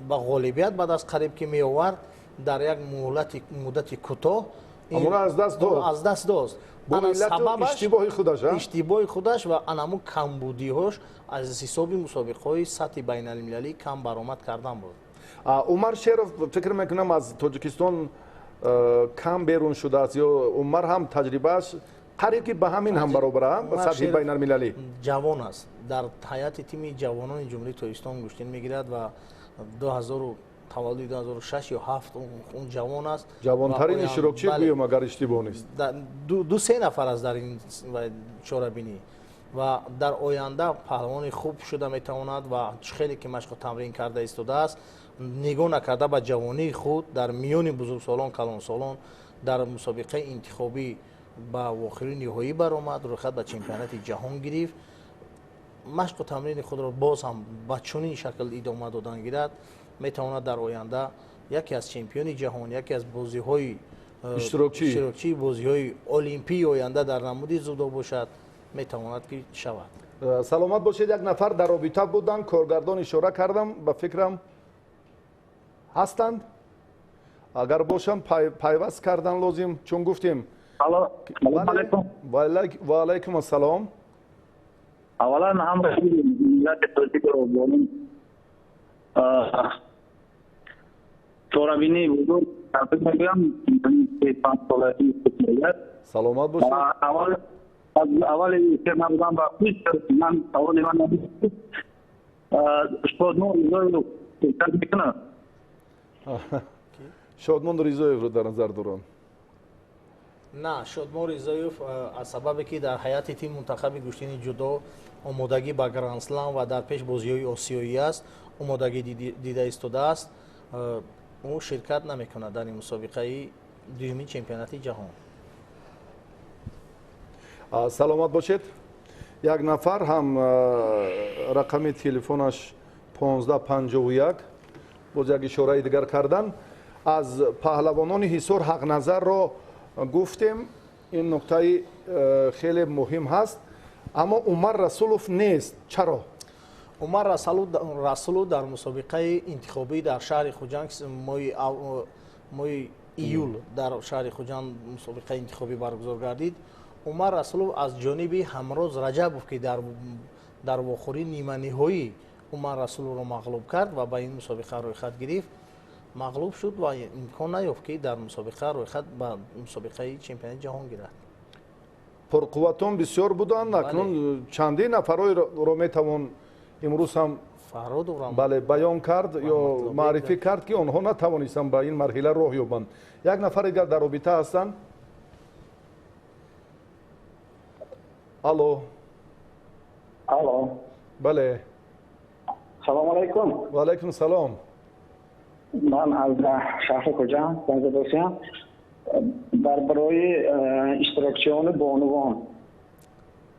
با غالبیت بعد از قریب که می آورد در یک مدت کوتاه امون از دست داد. انا سببش اشتباه خودش و انمو کمبودی هاش از حساب مسابقه های سطح بین المللی کم برآمد کردن بود. عمر شیروف فکر میکنم از تاجیکستان کم بیرون شده است یا عمر هم تجربهش قریب که به همین هم برابره با سطح بین المللی. جوان است، در حیات تیم جوانان جمهوری تاجیکستان گشتین میگیرد و 2000 تولد 2006 یا 7 اون جوان است. جوانترین اشتراکچی گویم اگر اشتباه نیست. دو سه نفر است در این چهاربینی و در آینده پهلوان خوب شده میتواند و خیلی که مشق و تمرین کرده ایستاده است، نگاه نکرده به جوانی خود در میان بزرگسالان کلانسالان در مسابقه انتخابی با آخرین نهایی برآمد، رویخط به چمپیونات جهان گرفت. مشق و تمرین خود را باز هم به چنین شکل ادامه دادن گیرد، میتواند در آینده یکی از چمپیون جهان، یکی از بازی‌های اشتراکی بازی‌های المپی آینده در نمود جودو باشد، میتواند که شود. سلامت باشید. یک نفر در رابطه بودن، کارگردان اشاره کردم، به فکرم هستند. اگر باشم پیوست کردن لازم، چون گفتیم. و علیکم السلام. اولا هم ملت تاجیک رو بانیم چهاربینی بزرگ تبریک میگم. 5 سالگی سلامت باشید. اول که نبودم با پیش من اول من نبود شادمان رضایف رو شرکت میکنم. شادمان رضایف رو در نظر دارم. نه، شادمان رضایف از سبب که در حیات تیم منتخب گشتین جودو آمادگی با گراند اسلام و در پیش بازی‌های آسیایی است، آمادگی دیده ایستاده است، او شرکت نمی‌کند در این مسابقه دومین چمپیونات جهان. سلامت باشید. یک نفر هم رقم تلفنش 1551 باز یک اشاره دیگر کردن. از پهلوانان حصار حق نظر را گفتیم، این نکته خیلی مهم هست، اما عمر رسولوف نیست. چرا؟ عمر رسولوف در مسابقه انتخابی در شهر خوجند ماه ایول در شهر خوجند مسابقه انتخابی برگزار گردید. عمر رسولوف از جانب همراز رجبov که در آخرین نیمه نهایی умар расулро мағлуб кард ва ба ин мусобиқа рӯйхат гирифт. мағлуб шуд ва имкон наёфт ки дар мусобиқа рӯйхат ба мусобиқаи чемпионати ҷаҳон гирад. пурқувватон бисёр буданд. акнун чандин нафарро метавон имрӯз ҳам бале баён кард ё маърифӣ кард ки онҳо натавонистанд ба ин марҳила роҳ ёбанд. як нафар дигар дар робита ҳастанд. алло. алло. бале. салому алайкум. ва алайкум салом. ман аз шаҳри хуҷанд занг задосиам. дар барои иштирокчиёни бонувон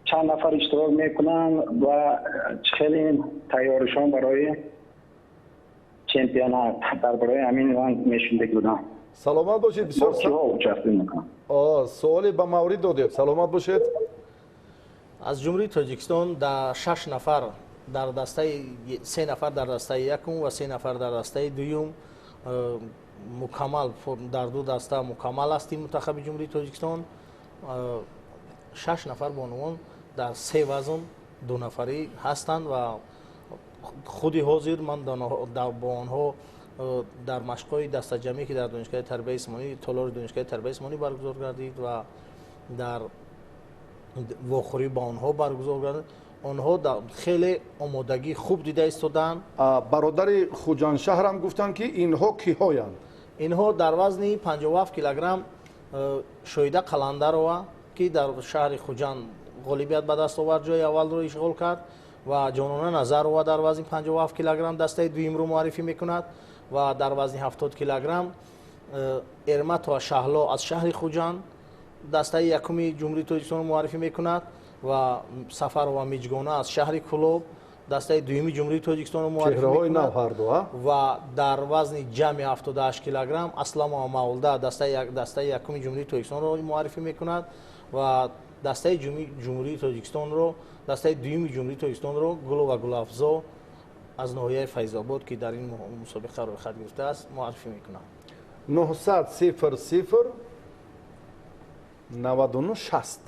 чанд нафар иштирок мекунанд ва чӣ хеле тайёришон барои чемпионат дар барои ҳамин ман мешунда будам. саломат бошед. бисёр суоле ба маврид додед. саломат бошед. аз ҷумҳурии тоҷикистон дар 6 нафар дар дастаи 3 нафар дар дастаи якум ва 3 нафар дар дастаи дуюм мукаммал дар ду даста мукаммал ҳастем мунтахаби ҷумҳурии тоҷикистон. 6 нафар бонувон дар 3 вазн 2 нафарӣ ҳастанд ва худи ҳозир ман бо онҳо дар машқҳои дастаҷамӣ ки дар донишгоҳи тарбияи исмонӣ толори донишгоҳи тарбияи исмонӣ баргузор гардид ва дар вохӯрӣ ба онҳо баргузор гардид. онҳо хеле омодагӣ хуб дида истоданд. бародари хуҷандшаҳрам гуфтанд ки инҳо киҳоянд? инҳо дар вазни 57 килограмм шоҳида қаландарова ки дар шаҳри хуҷанд ғолибият ба даст овард, ҷои аввалро ишғол кард ва ҷонона назарова дар вазни 57 килограмм дастаи дуюмро муаррифӣ мекунад ва дар вазни 70 килограмм эрматова шаҳло аз шаҳри хуҷанд дастаи якуми ҷумҳурии тоҷикистонро муаррифӣ мекунад ва сафарова миҷгона аз шаҳри кӯлоб дастаи дуюми ҷумҳурии тоҷикистонро муаррифӣ мекунад ва дар вазни ҷамъи 78 килограмм асламова мавлуда дастаи якуми ҷумҳурии тоҷикистонро муаррифӣ мекунад ва дастаи ҷумҳурии тоҷикистонро дастаи дуюми ҷумҳурии тоҷикистонро гулова гулафзо аз ноҳияи файзобод ки дар ин мусобиқа рӯйхат гирифтааст муаррифӣ мекунад. 900 00 99 60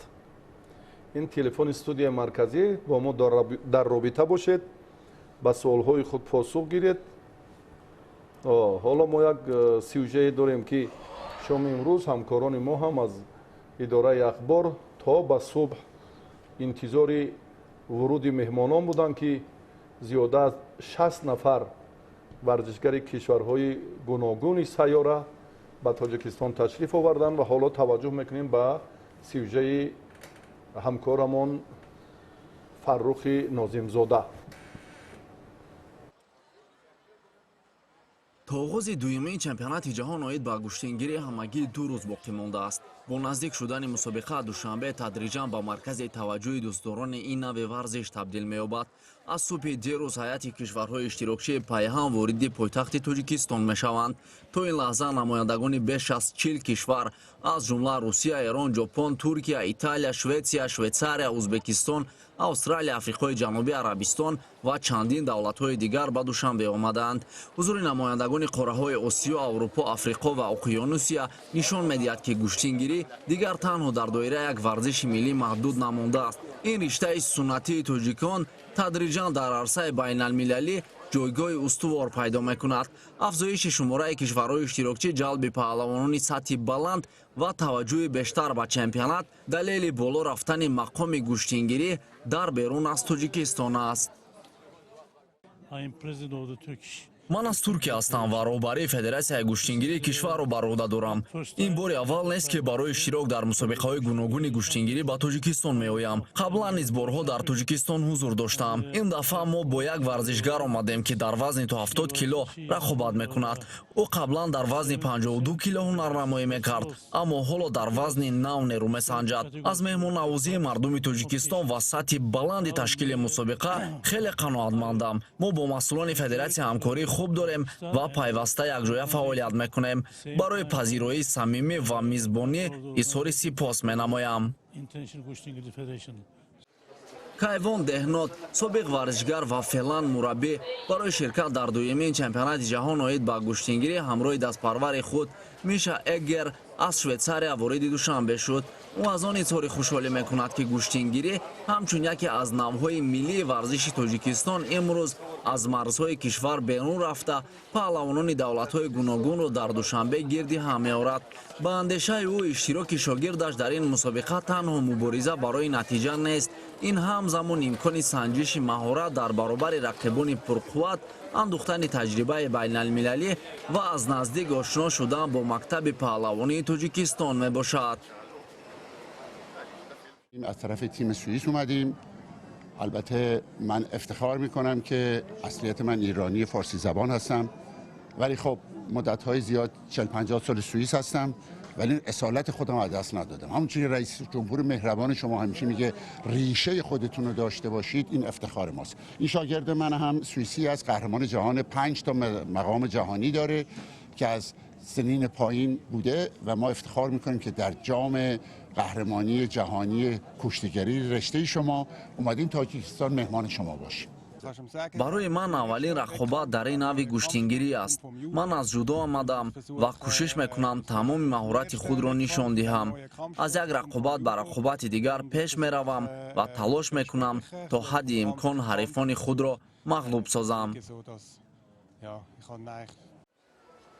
ин телефони студияи марказӣ бо мо дар робита бошед, ба суолҳои худ посух гиред. ҳоло мо як сюжее дорем ки шоми имрӯз ҳамкорони мо ҳам аз идораи ахбор то ба субҳ интизори вуруди меҳмонон буданд ки зиёда аз 60 нафар варзишгари кишварҳои гуногуни сайёра ба тоҷикистон ташриф оварданд ва ҳоло таваҷҷӯҳ мекунем ба сюжеи ҳамкорамон фаррухи нозимзода. то оғози дуюмин чемпионати ҷаҳон оид ба гӯштингирӣ ҳамагӣ 2 рӯз боқӣ мондааст. бо наздик шудани мусобиқа душанбе тадриҷан ба маркази таваҷҷӯҳи дӯстдорони ин нави варзиш табдил меёбад. аз субҳи дирӯз ҳайати кишварҳои иштирокчӣ пайҳам вориди пойтахти тоҷикистон мешаванд. то ин лаҳза намояндагони беш аз 40 кишвар аз ҷумла русия, эрон, ҷопон, туркия, италия, шветсия, швейтсария, ӯзбекистон, австралия, африқои ҷанубӣ, арабистон ва чандин давлатҳои дигар ба душанбе омаданд. ҳузури намояндагони қораҳои осиё, аврупо, африқо ва уқёнусия нишон медиҳад ки гӯштингирӣ дигар танҳо дар доираи як варзиши миллӣ маҳдуд намондааст. ин риштаи суннатии тоҷикон тадриҷан дар арсаи байналмилалӣ ҷойгоҳи устувор пайдо мекунад. афзоиши шумораи кишварҳои иштирокчӣ, ҷалби паҳлавонони сатҳи баланд ва таваҷҷӯҳи бештар ба чемпионат далели боло рафтани мақоми гӯштингирӣ дар берун аз Тоҷикистон аст. ман аз Туркия ҳастам ва роҳбарии Федератсияи гӯштингирии кишварро бар ӯҳда дорам. ин бори аввал нест ки барои иштирок дар мусобиқаҳои гуногуни гӯштингирӣ ба Тоҷикистон меоям. қаблан низ борҳо дар Тоҷикистон ҳузур доштаам. ин дафъа мо бо як варзишгар омадем ки дар вазни то 70 кило рақобат мекунад. ӯ қаблан дар вазни 52 кило ҳунарнамоӣ мекард, аммо ҳоло дар вазни нав нерӯ месанҷад. аз меҳмоннавозии мардуми Тоҷикистон ва сатҳи баланди ташкили мусобиқа хеле қаноатмандам. мо бо масъулони Федератсия ҳамкорӣ хуб дорем ва пайваста якҷоя фаъолият мекунем. барои пазироии самимӣ ва мизбонӣ изҳори сипос менамоям. кайвон деҳнот, собиқ варзишгар ва феълан мураббӣ, барои ширкат дар дуюмин чемпионати ҷаҳон оид ба гӯштингирӣ ҳамроҳи дастпарвари худ Миша Эггер аз Швейтсария вориди Душанбе шуд. ӯ аз он изҳори хушҳолӣ мекунад ки гӯштингирӣ ҳамчун яке аз навъҳои миллии варзиши Тоҷикистон имрӯз аз марзҳои кишвар берун рафта паҳлавонони давлатҳои гуногунро дар душанбе гирди ҳам меорад. ба андешаи ӯ иштироки шогирдаш дар ин мусобиқа танҳо мубориза барои натиҷа нест, ин ҳамзамон имкони санҷиши маҳорат дар баробари рақибони пурқувват, андӯхтани таҷрибаи байналмилалӣ ва аз наздик ошно шудан бо мактаби паҳлавонии Тоҷикистон мебошад. از طرف تیم سوئیس اومدیم. البته من افتخار میکنم که اصلیت من ایرانی فارسی زبان هستم، ولی خب مدت‌های زیاد 40-50 سال سوئیس هستم، ولی اصالت خودم از دست ندادم. همونجوری رئیس جمهور مهربان شما همیشه میگه ریشه خودتون رو داشته باشید، این افتخار ماست. این شاگرد من هم سوئیسی است، قهرمان جهان 5 تا مقام جهانی داره که از سنین پایین بوده و ما افتخار میکنیم که در جام قهرمانی جهانی کشتیگری رشته شما اومدیم تاجیکستان مهمان شما باشیم. барои ман аввалин рақобат дар ин нави гӯштингирӣ аст. ман аз ҷудо омадам ва кӯшиш мекунам тамоми маҳорати худро нишон диҳам. аз як рақобат ба рақобати дигар пеш меравам ва талош мекунам то ҳадди имкон ҳарифони худро мағлуб созам.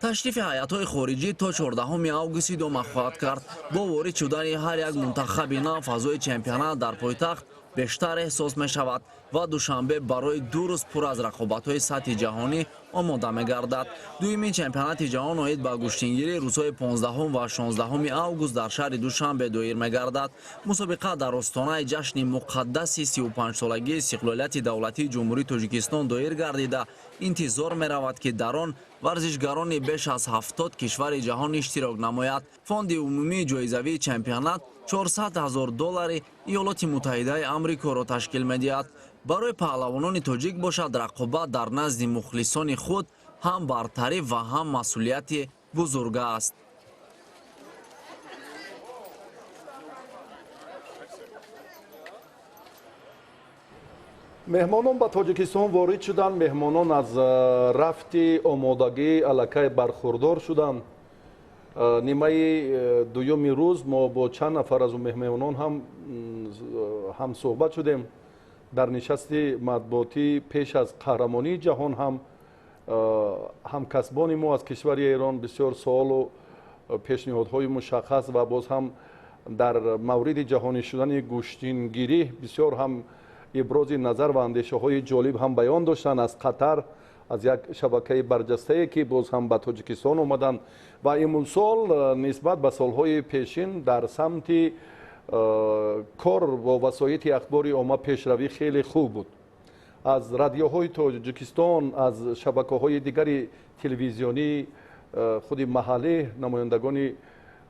ташрифи ҳайатҳои хориҷӣ то 14 август идома хоҳад кард. бо ворид шудани ҳар як мунтахаби нав фазои чемпионат дар пойтахт бештар эҳсос мешавад ва душанбе барои 2 рӯз пур аз рақобатҳои сатҳи ҷаҳонӣ омода мегардад. дуюмин чемпионати ҷаҳон оид ба гӯштингирӣ рӯзҳои 15 ва 16 август дар шаҳри душанбе доир мегардад. мусобиқа дар остонаи ҷашни муқаддаси 35-солагии истиқлолияти давлатии ҷумҳурии Тоҷикистон доир гардида, интизор меравад ки дар он варзишгарони беш аз 70 кишвари ҷаҳон иштирок намояд. фонди умумии ҷоизавии чемпионат $400,000 иёлоти муттаҳидаи амрикоро ташкил медиҳад. барои паҳлавонони тоҷик бошад рақобат дар назди мухлисони худ ҳам бартарӣ ва ҳам масъулияти бузург аст. меҳмонон ба тоҷикистон ворид шуданд. меҳмонон аз рафти омодагӣ аллакай бархурдор шуданд. нимаи дуюми рӯз мо бо чанд нафар аз меҳмонон ҳамсӯҳбат шудем. дар нишасти матбуотӣ пеш аз қаҳрамонии ҷаҳон ҳамкасбони мо аз кишвари эрон бисёр суолу пешниҳодҳои мушаххас ва боз ҳам дар мавриди ҷаҳонӣ шудани гӯштингирӣ бисёр ҳам ибрози назар ва андешаҳои ҷолиб ҳам баён доштанд. аз қатар, аз як шабакаи барҷастае ки боз ҳам ба Тоҷикистон омаданд ва имрӯзсол нисбат ба солҳои пешин дар самти кор бо васоити ахбори омма пешравӣ хеле хуб буд. аз радиоҳои Тоҷикистон, аз шабакаҳои дигари телевизионӣ худи маҳаллӣ намояндагони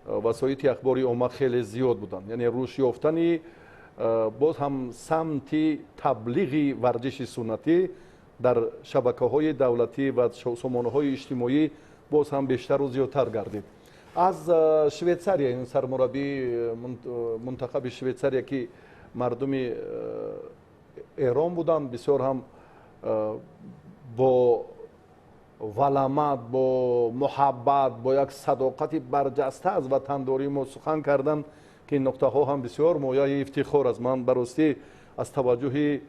васоити ахбори омма хеле зиёд буданд. яъне рушд ёфтани боз ҳам самти таблиғи варзиши суннатӣ дар шабакаҳои давлатӣ ва сомонаҳои иҷтимоӣ боз ҳам бештару зиёдтар гардид. аз швейтсария, ин сармураббии мунтахаби швейтсария ки мардуми эрон буданд, бисёр ҳам бо валамат, бо муҳаббат, бо як садоқати барҷаста аз ватандории мо сухан карданд ки ин нуқтаҳо ҳам бисёр мояи ифтихор аст. ман баростӣ аз таваҷҷуҳи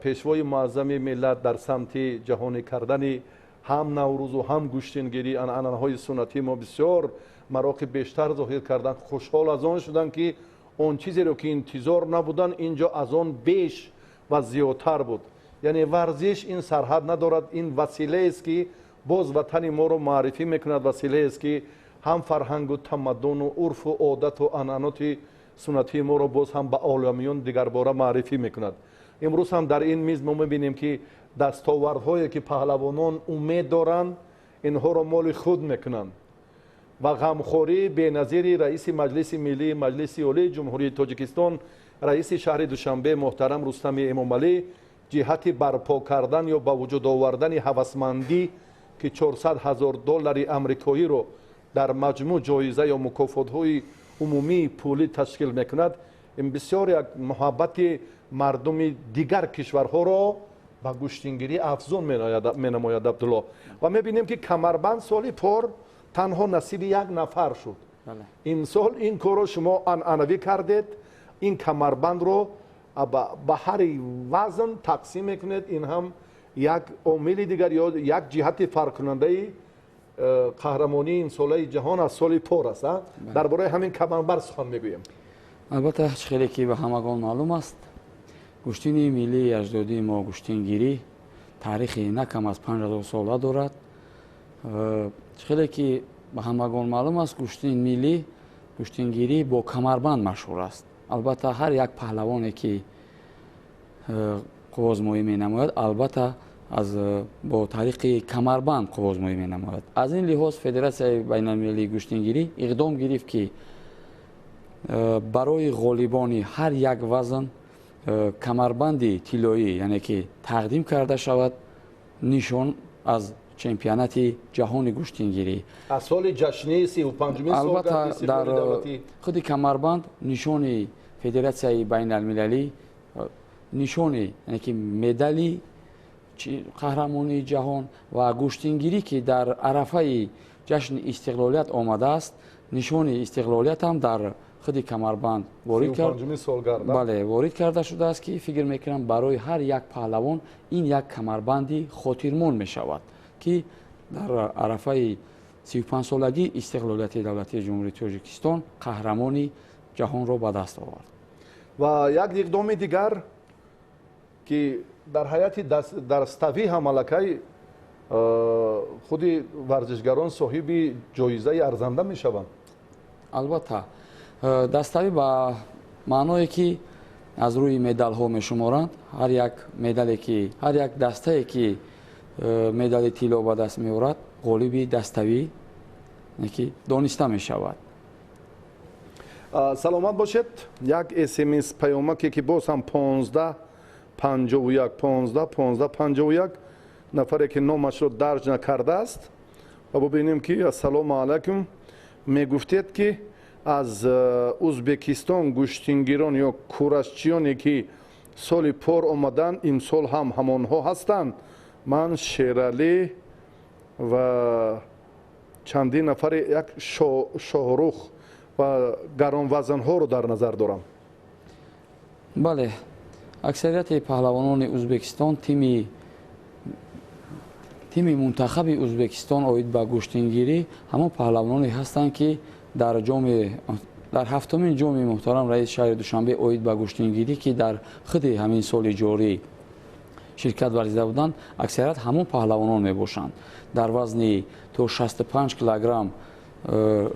пешвои муаззами миллат дар самти ҷаҳонӣ кардани ҳам наврӯзу ҳам гӯштингирӣ анъанаҳои суннатии мо бисёр мароқиб бештар зоҳир карданд. хушҳол аз он шуданд ки он чизеро ки интизор набуданд инҷо аз он беш ва зиёдтар буд. яъне варзиш ин сарҳад надорад, ин василаест ки боз ватани моро маърифӣ мекунад, василаест ки ҳам фарҳангу тамаддуну урфу одату анъаноти суннатии моро боз ҳам ба оламиён дигарбора маърифӣ мекунад. имрӯз ҳам дар ин миз мо мебинем ки дастовардҳое ки паҳлавонон умед доранд, инҳоро моли худ мекунанд ва ғамхории беназири раиси маҷлиси миллии маҷлиси олии ҷумҳурии Тоҷикистон, раиси шаҳри Душанбе муҳтарам Рустами Эмомалӣ ҷиҳати барпо кардан ё ба вуҷуд овардани ҳавасмандӣ ки $400,000 амрикоиро дар маҷмӯъ ҷоиза ё мукофотҳои умумии пулӣ ташкил мекунад, ин бисёр як муҳаббати мардуми дигар кишварҳоро ба гӯштингирӣ афзун менамояд. Абдулло, ва мебинем ки камарбанд соли пор танҳо насиби як нафар шуд. имсол ин корро шумо анъанавӣ кардед, ин камарбандро ба ҳари вазн тақсим мекунед. ин ҳам یک عامل دیگر یا یک جهت فرق کننده قهرمانی این ساله جهان از سال پر است. درباره همین کمربند سخن میگویم. البته خیلی که به همگان معلوم است گوشتین ملی اجدادی ما گوشتینگیری تاریخی نکم از 5000 ساله دارد. خیلی که به همگان معلوم است گوشتین ملی گوشتینگیری با کمربند مشهور است. البته هر یک پهلوانی که قوازمایی می نماید البته از با طریق کمربند قوازمایی می نماید. از این لحاظ فدراسیون بین المللی گوشتینگیری اقدام گرفت که برای غالبانی هر یک وزن کمربند طلایی یعنی که تقدیم کرده شود نشان از چمپیونات جهان گوشتینگیری. از سال جشنی 35مین البته در خود کمربند نشان فدراسیون بین المللی نشان یعنی که مدالی قهرمانی جهان و گوشتینگیری که در عرفه جشن استقلالیت آمده است نشان استقلالیت هم در خود کمربند وارد کرده شده است که فکر میکنم برای هر یک پهلوان این یک کمربندی خاطرمون می شود که در عرفه 35 سالگی استقلالیت دولتی جمهوری تاجیکستان قهرمانی جهان را به دست آورد. و یک اقدام دیگر که در حیات دستوی هم ملکه خود ورزشگران صاحب جایزه ارزنده می شوند. البته دستوی به معنایی که از روی مدال ها می شمارند. هر یک مدالی که هر یک دسته که مدال طلا به دست می آورد غالبی دستوی که دانسته می شود. سلامت باشید. یک SMS پیامکی که باز هم 1551 نفری که نامش رو درج نکرده است و ببینیم که السلام علیکم می گفتید که از ازبکستان گوشتینگیران یا کورشچیانی که سال پر آمدن این سال هم همانها هستند. من شیرالی و چندین نفر یک شاهرخ و گران وزن ها رو در نظر دارم. بله اکثریت پهلوانان ازبکستان تیم منتخب ازبکستان اوید به گوشتینگیری همون پهلوانانی هستند که در هفتمین جام محترم رئیس شهر دوشنبه اوید به گوشتینگیری که در خود همین سال جاری شرکت ورزیده بودند اکثریت همون پهلوانان می باشند. در وزن تا 65 کیلوگرم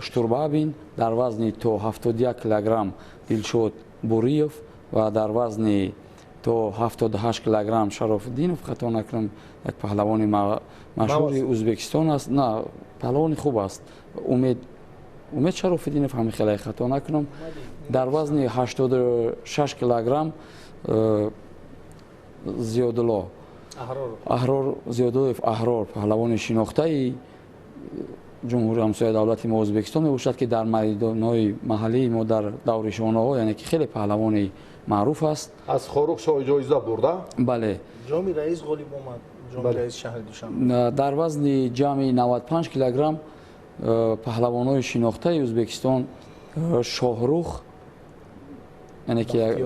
شتوربابین، در وزن تا 71 کیلوگرم دلشاد بوریوف و در وزن تا 78 کیلوگرم شرافالدینوف خطا نکنم یک پهلوان مشهور ازبکستان است. نه پهلوان خوب است. امید شرافالدینوف همین خیلی خطا نکنم. در وزن 86 کیلوگرم زیادالله احرار پهلوان شناخته جمهوری همسایه دولتی ما ازبکستان میباشد که در میدان‌های محلی ما در دور شانه‌ها یعنی که خیلی پهلوان معروف است. از خاروق شاه جایزه برده. بله. جام رئیس غالب آمد. جام رئیس شهر دوشنبه. در وزن جام 95 کیلوگرم پهلوان‌های شناخته ازبکستان شاهرخ یعنی که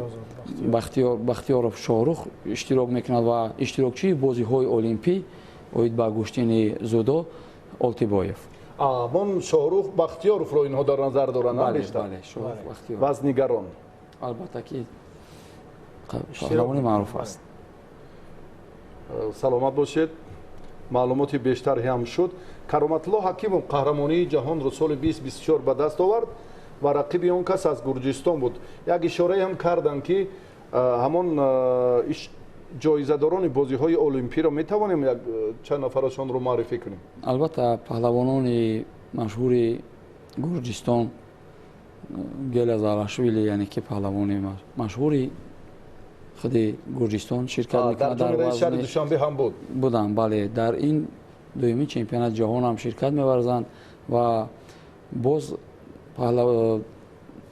بختیارов شاهرخ اشتراک میکند و اشتراکچی بازی‌های المپی اوید با گوشتین زودو آلتیبایف. من شاهرخ بختیارов رو اینها در نظر دارند. بله شاهرخ بختیارov وزنگران البته که پهلوان معروف است. سلامت باشید. معلوماتی بیشتر هم شد. کرامتالله حکیمov قهرمانی جهان رو سال 2024 به دست آورد و رقیب اون کس از گرجستان بود. یک اشاره هم کردن که همون جایزه‌داران بازی‌های المپی را می‌توانیم یک چند نفرشان رو معرفی کنیم. البته پهلوانان مشهور گرجستان گلازاراشویلی یعنی که پهلوان مشهوری خود گرجستان شرکت می‌کند در رئیس شهر دوشنبه هم بودن. بله در این دومین چمپیونات جهان هم شرکت می‌ورزند و باز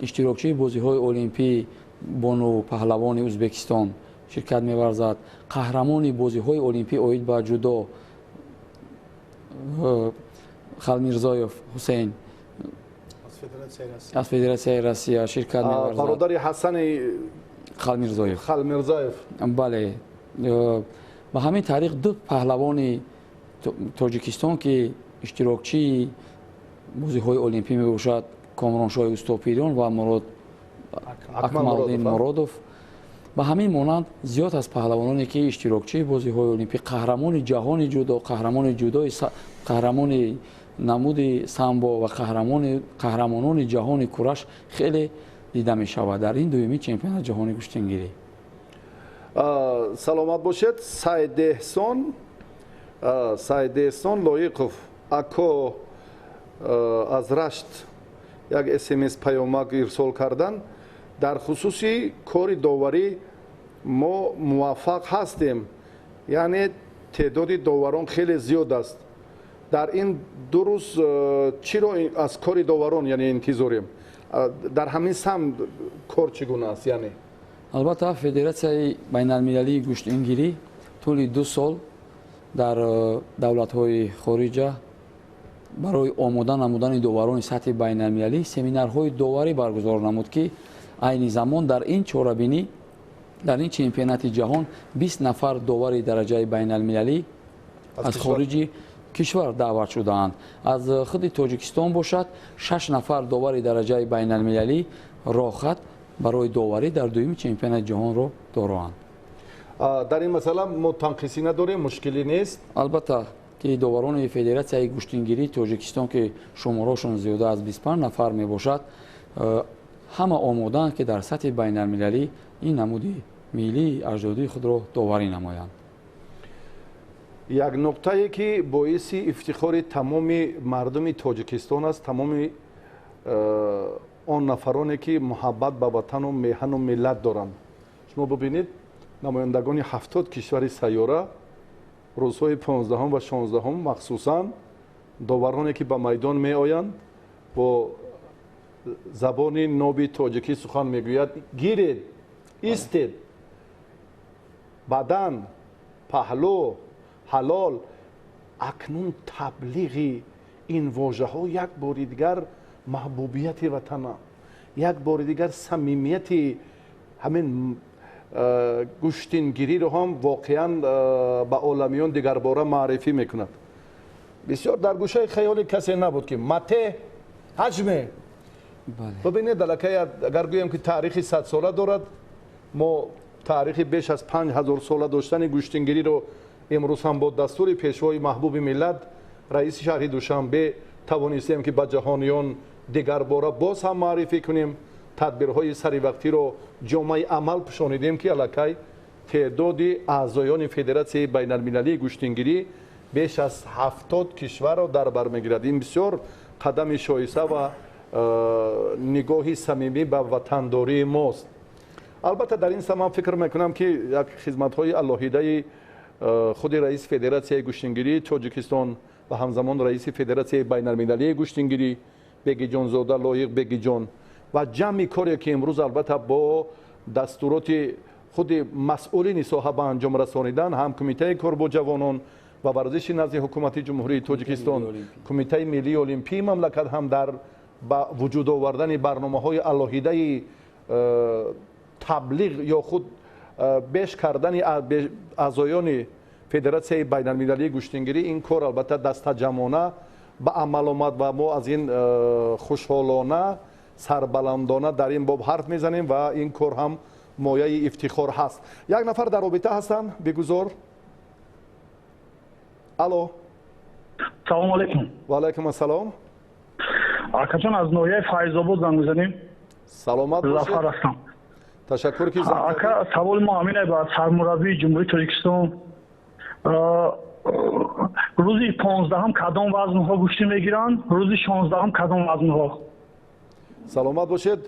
اشتراکچی بازی‌های المپی بانو پهلوان ازبکستان شرکت می‌ورزد. قهرمان بازی‌های المپی اوید با جودو خالمیرزایف حسین از فدراسیون روسیه شرکت می‌ورزد. برادر حسن خالمیرزایف. بله. ба ҳамин тариқ ду паҳлавони тоҷикистон ки иштирокчии бозиҳои олимпӣ мебошад, Комроншоҳи Устопирён ва Акмалдин Муродов, ба ҳамин монанд зиёд аз паҳлавононе ки иштирокчии бозиҳои олимпӣ, қаҳрамони ҷаҳони ҷудо, қаҳрамони ҷудои қаҳрамони намуди самбо ва қаҳрамонони ҷаҳони кураш хеле дида мешавад дар ин дуюмин чемпионати ҷаҳони куштингирӣ. саломат бошед. Сайдеҳсон Лоиқов ако аз Рашт як смс паёмак ирсол кардан дар хусуси кори доварӣ мо муваффақ ҳастем, яъне теъдоди доварон хеле зиёд аст. дар ин ду рӯз чиро аз кори доварон яъне интизорем? дар ҳамин самт кор чӣ гуна аст? яъне албатта Федератсияи байналмилалии гӯштингирӣ тӯли 2 сол дар давлатҳои хориҷа барои омода намудани доварони сатҳи байналмилалӣ семинарҳои доварӣ баргузор намуд ки айни замон дар ин чорабинӣ, дар ин чемпионати ҷаҳон 20 нафар довари дараҷаи байналмилалӣ аз хориҷи кишвар даъват шудаанд. Аз худи Тоҷикистон бошад 6 нафар довари дараҷаи байналмилалӣ роҳхат барои доварӣ дар дуюми чемпионати ҷаҳонро дороанд. дар ин масъала мо танқисӣ надорем, мушкилӣ нест. албатта ки доварони Федератсияи гӯштингирии Тоҷикистон ки шуморошон зиёда аз 25 нафар мебошад, ҳама омодаанд ки дар сатҳи байналмилалӣ ин намуди миллии аҷдодии худро доварӣ намоянд. як нуқтае ки боиси ифтихори тамоми мардуми Тоҷикистон аст, тамоми он нафароне ки муҳаббат ба ватану меҳану миллат доранд. шумо бубинед намояндагони 70 кишвари сайёра рӯзҳои 15 ва 16 махсусан довароне ки ба майдон меоянд бо забони ноби тоҷикӣ сухан мегӯяд: гиред, истед, бадан, паҳлӯ, ҳалол. акнун таблиғи ин вожаҳо як бори дигар маҳбубияти ватана, як бори дигар самимияти ҳамин гӯштингириро ҳам воқеан ба оламиён дигарбора маърифӣ мекунад. бисёр дар гӯшаи хаёли касе набуд ки матеъ ҳаҷме. бубинед аллакай агар гӯем ки таърихи 100 сола дорад, мо таърихи беш аз 5000 сола доштани гӯштингириро имрӯз ҳам бо дастури пешвои маҳбуби миллат раиси шаҳри Душанбе тавонистем ки ба ҷаҳониён дигарбора боз ҳам маърифӣ кунем. тадбирҳои саривақтиро ҷомаи амал пӯшонидем ки аллакай теъдоди аъзоёни Федератсияи байналмилалии гӯштингирӣ беш аз 70 кишварро дар бар мегирад. ин бисёр қадами шоиста ва нигоҳи самимӣ ба ватандории мост. албатта дар ин саман фикр мекунам ки як хизматҳои алоҳидаи худи раиси Федератсияи гӯштингирии Тоҷикистон ва ҳамзамон раиси Федератсияи байналмилалии гӯштингирӣ Бегиҷонзода Лоиқ Бегиҷон ва ҷамъи коре ки имрӯз албатта бо дастуроти худи масъулини соҳа ба анҷом расонидан, ҳам Кумитаи кор бо ҷавонон ва варзиши назди ҳукумати ҷумҳурии Тоҷикистон, Кумитаи миллии олимпии мамлакат ҳам дар ба вуҷуд овардани барномаҳои алоҳидаи таблиғ ё худ беш кардани аъзоёни Федератсияи байналмилалии гӯштингирӣ, ин кор албатта дастаҷамона ба амал омад ва мо аз ин хушҳолона сарбаландона дар ин боб ҳарф мезанем ва ин кор ҳам мояи ифтихор ҳаст. як нафар дар робита ҳастанд, бигузор. алло. салому алайкум. ва алайкум ассалом. акаҷон аз ноҳияи Файзобод занг мезанем. саломат бошед. Зафар ҳастам. ташаккур ки занг ака саволи мо ҳамин ба сармураббии ҷумҳурии Тоҷикистон, рӯзи 15 кадом вазнҳо гӯшти мегиранд, рӯзи 16 кадом вазнҳо? саломат бошед.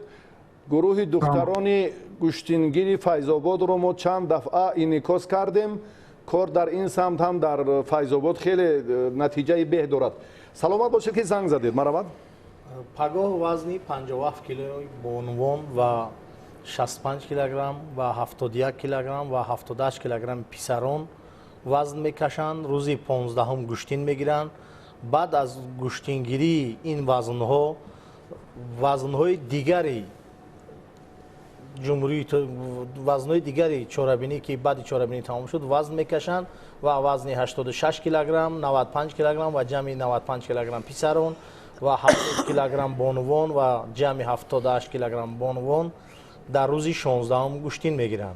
гурӯҳи духтарони гӯштингири Файзободро мо чанд дафъа инъикос кардем. кор дар ин самт ҳам дар Файзобод хеле натиҷаи беҳ дорад. саломат бошед ки занг задед. маравад. пагоҳ вазни 57 кг бо унвон ва 65 килограмм ва 71 килограмм ва 78 килограмм писарон вазн мекашанд. рӯзи 15 гӯштин мегиранд. баъд аз гӯштингирии ин вазнҳои дигари جمهوری وزنهای دیگری چهاربینی که بعد چهاربینی تمام شد وزن میکشند و وزن 86 کیلوگرم، 95 کیلوگرم و جمع 95 کیلوگرم پسران و 70 کیلوگرم بانوان و جمع 78 کیلوگرم بانوان در روز 16 گوشتین میگیرند.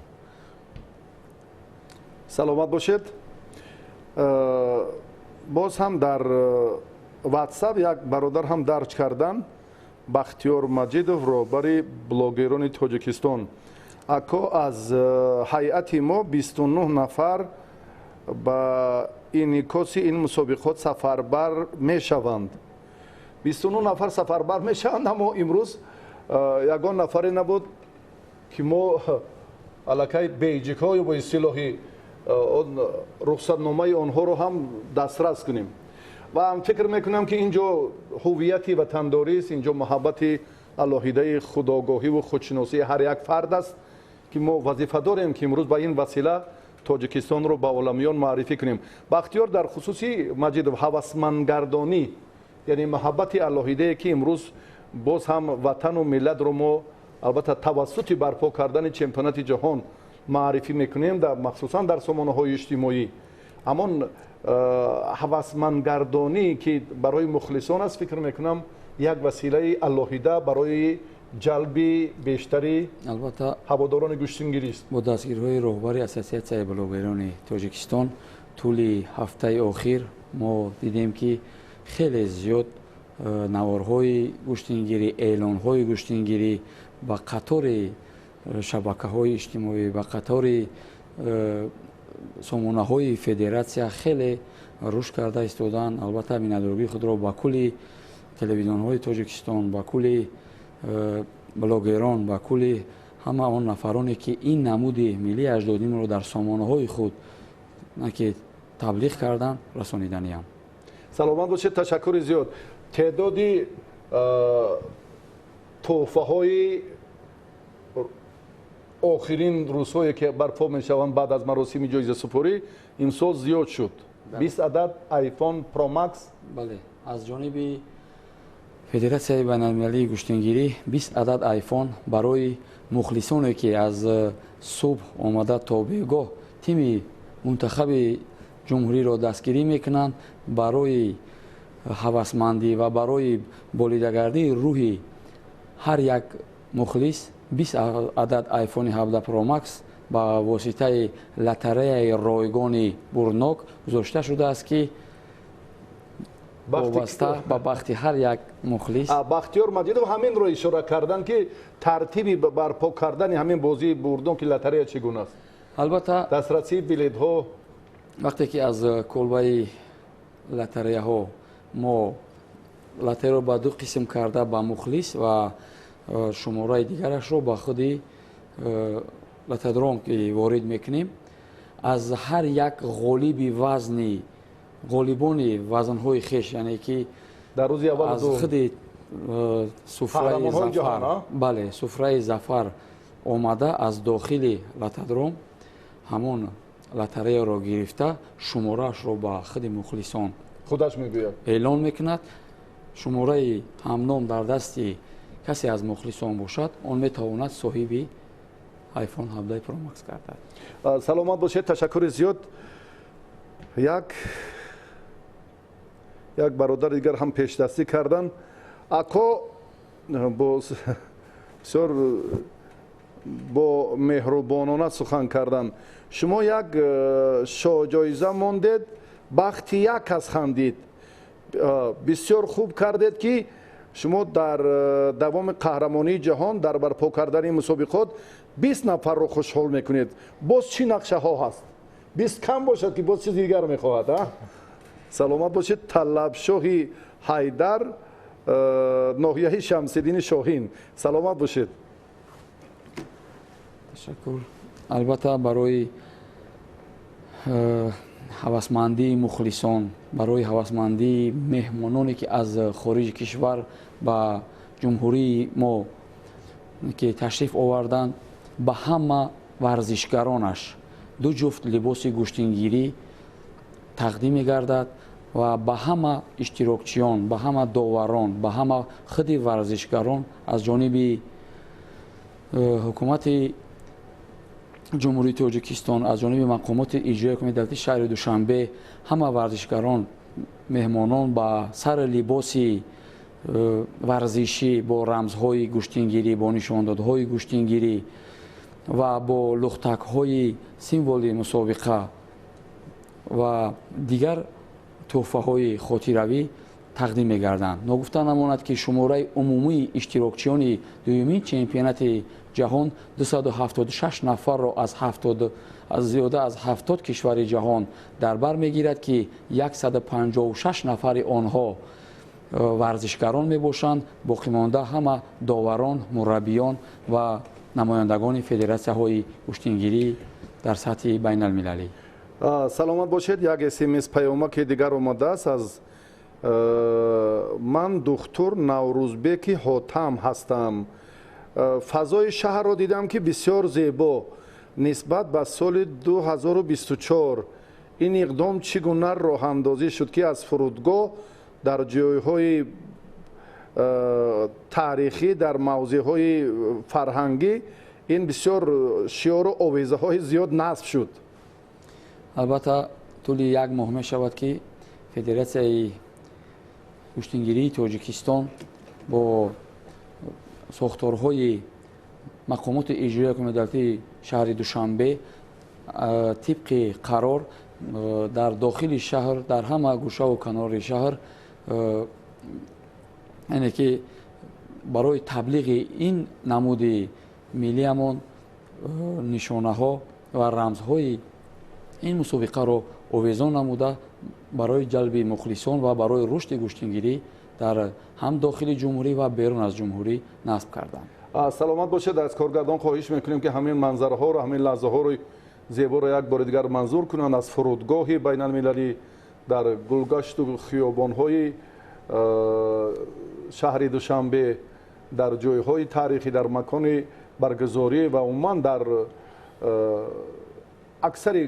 سلامت باشید. باز هم در واتساپ یک برادر هم درج کردن، بختیار مجیدов роҳбари блогерони Тоҷикистон. Ако аз ҳайати мо 29 нафар ба инъикоси ин мусобиқот сафарбар мешаванд. 29 нафар сафарбар мешаванд, аммо имрӯз ягон нафаре набуд ки мо аллакай бейҷикҳо ё бо истилоҳи рухсатномаи онҳоро ҳам дастрас кунем. و هم فکر میکنم که اینجا هویتی وطنداری است، اینجا محبت الهیده خودآگاهی و خودشناسی هر یک فرد است که ما وظیفه داریم که امروز با این وسیله تاجیکستان رو به عالمیان معرفی کنیم. بختیار در خصوصی مجید هوسمندگردانی، یعنی محبت الهیده که امروز باز هم وطن و ملت رو ما البته توسط برپا کردن چمپیونات جهان معرفی میکنیم، در مخصوصا در سامانه‌های اجتماعی. اما هوسمندگردانی که برای مخلصان است، فکر میکنم یک وسیله الهیده برای جلب بیشتری البته هواداران گوشتینگیری است. با دستگیری‌های راهبری اساسیاسیای بلوگران تاجیکستان طول هفته اخیر ما دیدیم که خیلی زیاد نوارهای گوشتینگیری، اعلانهای گوشتینگیری با قطار شبکه‌های اجتماعی، با قطار سامانه‌های فدراسیا خیلی رشد کرده ایستادن. البته بینندگی خود را با کلی تلویزیون‌های تاجیکستان، با کلی بلاگران، با کلی همه آن نفرانی که این نمود ملی اجدادیم را در سامانه‌های خود که تبلیغ کردن رسانیدنیم. سلامت باشید. تشکر زیاد. تعدادی تحفه‌های آخرین روزهایی که برپا میشوند بعد از مراسم جایزه سپاری امسال زیاد شد. 20 عدد آیفون پرو مکس. بله، از جانب فدراسیای بین‌المللی گوشتینگیری 20 عدد آیفون برای مخلصانی که از صبح آمده تا بیگاه تیم منتخب جمهوری را دستگیری میکنند، برای هوسمندی و برای بالیدگردی روحی هر یک مخلص 20 عدد آیفون 17 پرو مکس با واسطه لاتاری رایگان برناک گذاشته شده است که وابسته به بخت هر یک مخلص. بختیار مجیدов همین رو اشاره کردن که ترتیبی برپا کردن همین بازی برناک لاتاری چگونه است. البته دسترسی بلیط ها وقتی که از کلبه لاتاری ها ما لاتاری رو به دو قسم کرده، با مخلص و شماره دیگرش رو با خودی لاتادرون که وارد میکنیم، از هر یک غالب وزنی غالبانی وزنهای خیش، یعنی که در روز اول از خود سفره زفر، بله سفره زفر آمده از داخل لاتادرون همون لاتاری را گرفته شمارهش رو با خود مخلصان خودش میگوید اعلان میکند. شماره همنام در دستی کسی از مخلصان باشد، اون میتواند صاحب آیفون 17 پرو مکس گردد. سلامت باشید. تشکر زیاد. یک برادر دیگر هم پیش دستی کردن. اکو بسیار با مهربانانه سخن کردن. شما یک جایزه ماندید، بخت یک کس خندید. بسیار خوب کردید که شما در دوام قهرمانی جهان در برپا کردن مسابقات 20 نفر رو خوشحال میکنید. باز چی نقشه ها هست؟ 20 کم باشد که باز چیز دیگر میخواهد. سلامت باشید. طلبشاهی حیدر، ناحیه شمس‌الدین شاهین. سلامت باشید. تشکر. البته برای هوسمندی مخلصان، برای هوسمندی مهمانانی که از خارج کشور به جمهوری ما که تشریف آوردند، به همه ورزشکارانش 2 جفت لباس گوشتینگیری تقدیم می‌گردد و به همه اشتراکچیان، به همه داوران، به همه خود ورزشکاران از جانب حکومت جمهوری تاجیکستان از جانب مقامات اجرایی حکومت دولتی شهر دوشنبه همه ورزشکاران مهمانان با سر لباسی ورزشی با رمزهای گوشتینگیری با نشاندادهای گوشتینگیری و با لختک‌های سیمبولی مسابقه و دیگر تحفه‌های خاطروی تقدیم می‌گردند. نگفته نماند که شماره عمومی اشتراکچیان دومین چمپیونات جهان 276 نفر را از زیاده از 70 کشور جهان در بر می‌گیرد که 156 نفر آنها ورزشکاران میباشند، باقی مانده همه داوران، مربیان و نمایندگان فدراسی‌های گوشتینگیری در سطح بین المللی. سلامت باشید. یک اسمس پیامک دیگر آمده است از من دکتر نوروزبک حاتم هستم. فضای شهر را دیدم که بسیار زیبا نسبت به سال 2024. این اقدام چگونه راه اندازی شد که از فرودگاه در جایهای تاریخی در موضعهای فرهنگی این بسیار شعار و آویزه های زیاد نصب شد؟ البته طول یک ماه می شود که فدراسیای گوشتینگیری تاجیکستان با ساختارهای مقامات اجرایی حکومت دولتی شهر دوشنبه طبق قرار در داخل شهر در همه گوشه و کنار شهر یعنی که برای تبلیغ این نمود ملیمون نشانه ها و رمزهای این مسابقه را آویزان نموده برای جلب مخلصان و برای رشد گوشتینگیری در هم داخل جمهوری و بیرون از جمهوری نصب کردند. سلامت باشید. از کارگردان خواهش میکنیم که همین منظره ها را، همین لحظه ها رو زیبا را یک بار دیگر منظور کنند. از فرودگاه بین المللی در گلگشت و خیابان های شهر دوشنبه، در جای های تاریخی، در مکان برگزاری و عموما در اکثر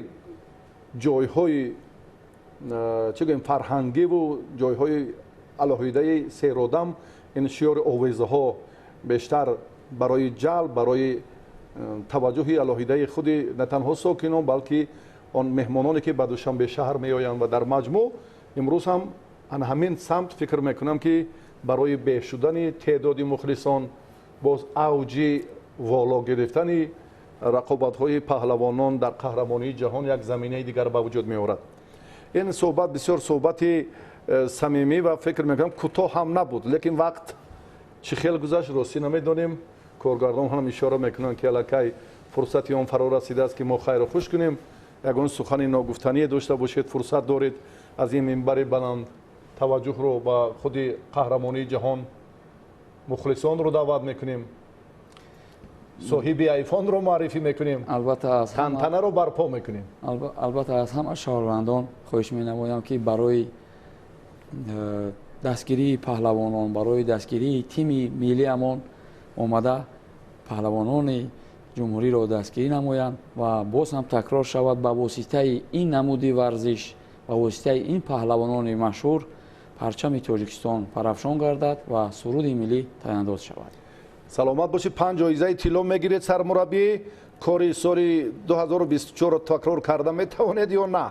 جای های فرهنگی و جای های علاهیده سیرادم این شیار آویزه ها بیشتر برای جلب، برای توجه علاهیده خود نه تنها ساکنان بلکه آن مهمانانی که به دوشنبه شهر می آیند و در مجموع امروز هم همین سمت فکر میکنم که برای بیش شدن تعداد مخلصان، باز اوج والا گرفتن رقابت های پهلوانان در قهرمانی جهان یک زمینه دیگر به وجود می آورد. این صحبت بسیار صحبت صمیمی و فکر میکنم کوتاه هم نبود، لیکن وقت چه خیلی گذشت راستی نمیدونیم. کارگردان هم اشاره میکنن که الکی فرصتی آن فرا رسیده است که ما خیر و خوش کنیم. یگان سخن ناگفتنی داشته باشید، فرصت دارید از این منبر بلند توجه رو با خود قهرمانی جهان مخلصان رو دعوت میکنیم، صاحب ایفون رو معرفی میکنیم، البته از تنتنه رو برپا میکنیم. البته از همه شهروندان خواهش مینمایم که برای دستگیری پهلوانان، برای دستگیری تیم ملی امان آمده پهلوانان جمهوری را دستگیری نمایند و باز هم تکرار شود با واسطه این نمودی ورزش و واسطه این پهلوانان مشهور پرچم تاجیکستان پرافشان گردد و سرود ملی تاانداز شود. سلامت باشید. 5 جایزه طلا میگیرید. سرمربی کاری سال 2024 تکرار کرده میتوانید یا نه؟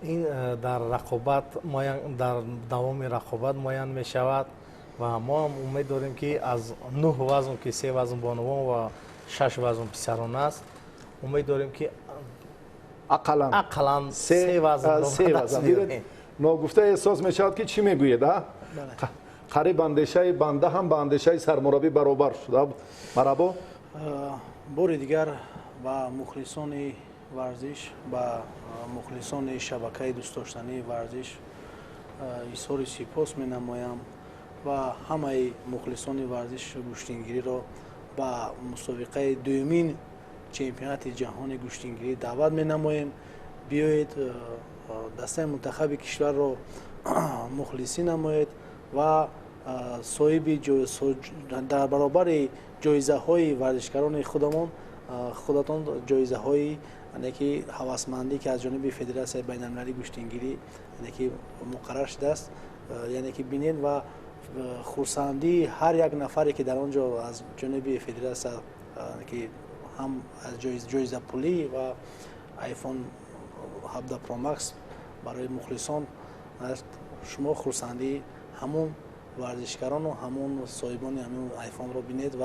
این در رقابت در دوام رقابت معین می شود و ما هم امید داریم که از 9 وزن که 3 وزن بانوان و 6 وزن پسران است، امید داریم که اقلا 3 وزن ناگفته احساس می شود که چی میگوید؟ قریب اندیشه بنده هم به اندیشه سرمربی برابر شده. مرحبا. بار دیگر با مخلصان ورزش، با مخلصان شبکه دوست داشتنی ورزش اظهار سپاس می نمایم و همه مخلصان ورزش گوشتینگیری را با مسابقه دومین چمپیونات جهان گوشتینگیری دعوت می نمایم. بیایید دسته منتخب کشور را مخلصی نمایید و صاحب در برابر جایزه های ورزشکاران خودتان جایزه های که هوسمندی که از جانب فدراسیون بین المللی گوشتینگیری که مقرر شده است یعنی که بینید و خرسندی هر یک نفری که در آنجا از جانب فدراسیون که هم از جایزه پولی و آیفون 17 پرو مکس برای مخلصان است. شما خرسندی همون ورزشکاران و همون صاحبان همون آیفون رو بینید و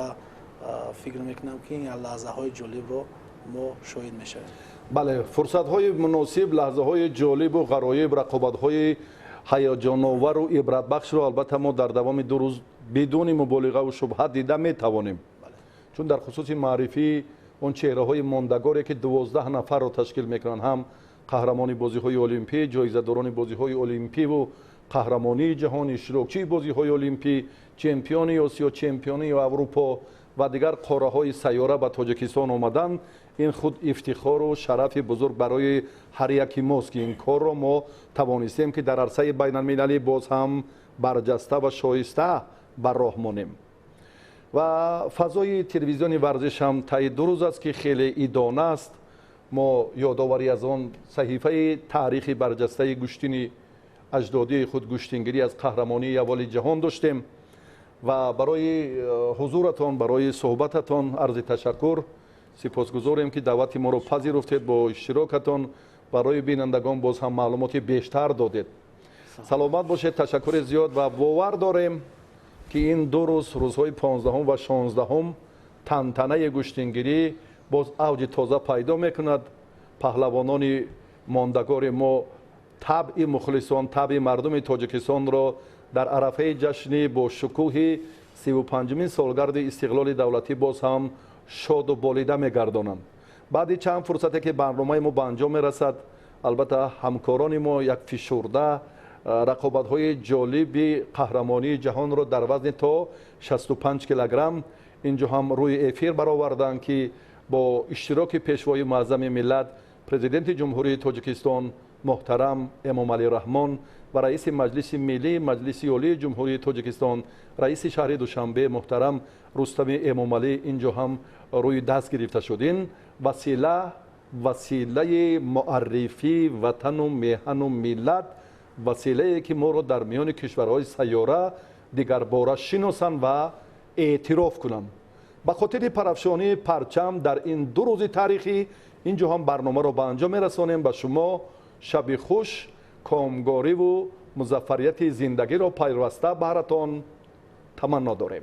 فکر میکنم که این لحظه های جالب رو ما شاهد میشویم. بله، فرصت های مناسب، لحظه های جالب و غرایب، رقابت های هیجان آور و عبرت بخش رو البته ما در دوام 2 روز بدون مبالغه و شبهه دیده میتوانیم. چون در خصوص معرفی اون چهره های ماندگاری که 12 نفر رو تشکیل میکنن، هم قهرمانی بازی های المپی، جایزه داران بازی های المپی و قهرمانی جهان، اشتراکچی بازی های المپی، چمپیون آسیا، چمپیون اروپا و دیگر قاره های سیاره به تاجیکستان آمدن. این خود افتخار و شرف بزرگ برای هر یکی ماست که این کار را ما توانستیم که در عرصه بین المللی باز هم برجسته و شایسته بر راه مانیم. و فضای تلویزیون ورزش هم طی 2 روز است که خیلی ایدانه است. ما یادآوری از آن صحیفه تاریخی برجسته گشتین اجدادی خود، گشتینگیری از قهرمانی اول جهان داشتیم و برای حضورتان، برای صحبتتان عرض تشکر. سپاسگزاریم که دعوت ما رو پذیرفتید، با اشتراکتان برای بینندگان باز هم معلومات بیشتر دادید. سلامت باشید. تشکر زیاد و باور داریم که این 2 روز، روزهای 15 و 16 تنتنه گشتینگیری باز اوج تازه پیدا میکند. پهلوانان ماندگار ما طبع مخلصان، طبع مردم تاجیکستان را در عرفه جشن با شکوه 35مین سالگرد استقلال دولتی باز هم شاد و بالیده میگردانند. بعد چند فرصتی که برنامه ما به انجام میرسد، البته همکاران ما یک فشرده رقابت های جالب قهرمانی جهان را در وزن تا 65 کیلوگرم اینجا هم روی افیر برآوردند که با اشتراک پیشوای معظم ملت پرزیدنت جمهوری تاجیکستان محترم امامعلی رحمان و رئیس مجلس ملی مجلس عالی جمهوری تاجیکستان رئیس شهر دوشنبه محترم رستم امامعلی اینجا هم روی دست گرفته شدین. وسیله معرفی وطن و میهن و ملت، وسیله که ما رو در میان کشورهای سیاره دیگر باره شناسند و اعتراف کنند. به خاطر پرافشانی پرچم در این 2 روز تاریخی اینجا هم برنامه رو به انجام میرسانیم. به شما شب خوش، کامگاری و مظفریت زندگی را پیوسته براتان تمنا داریم.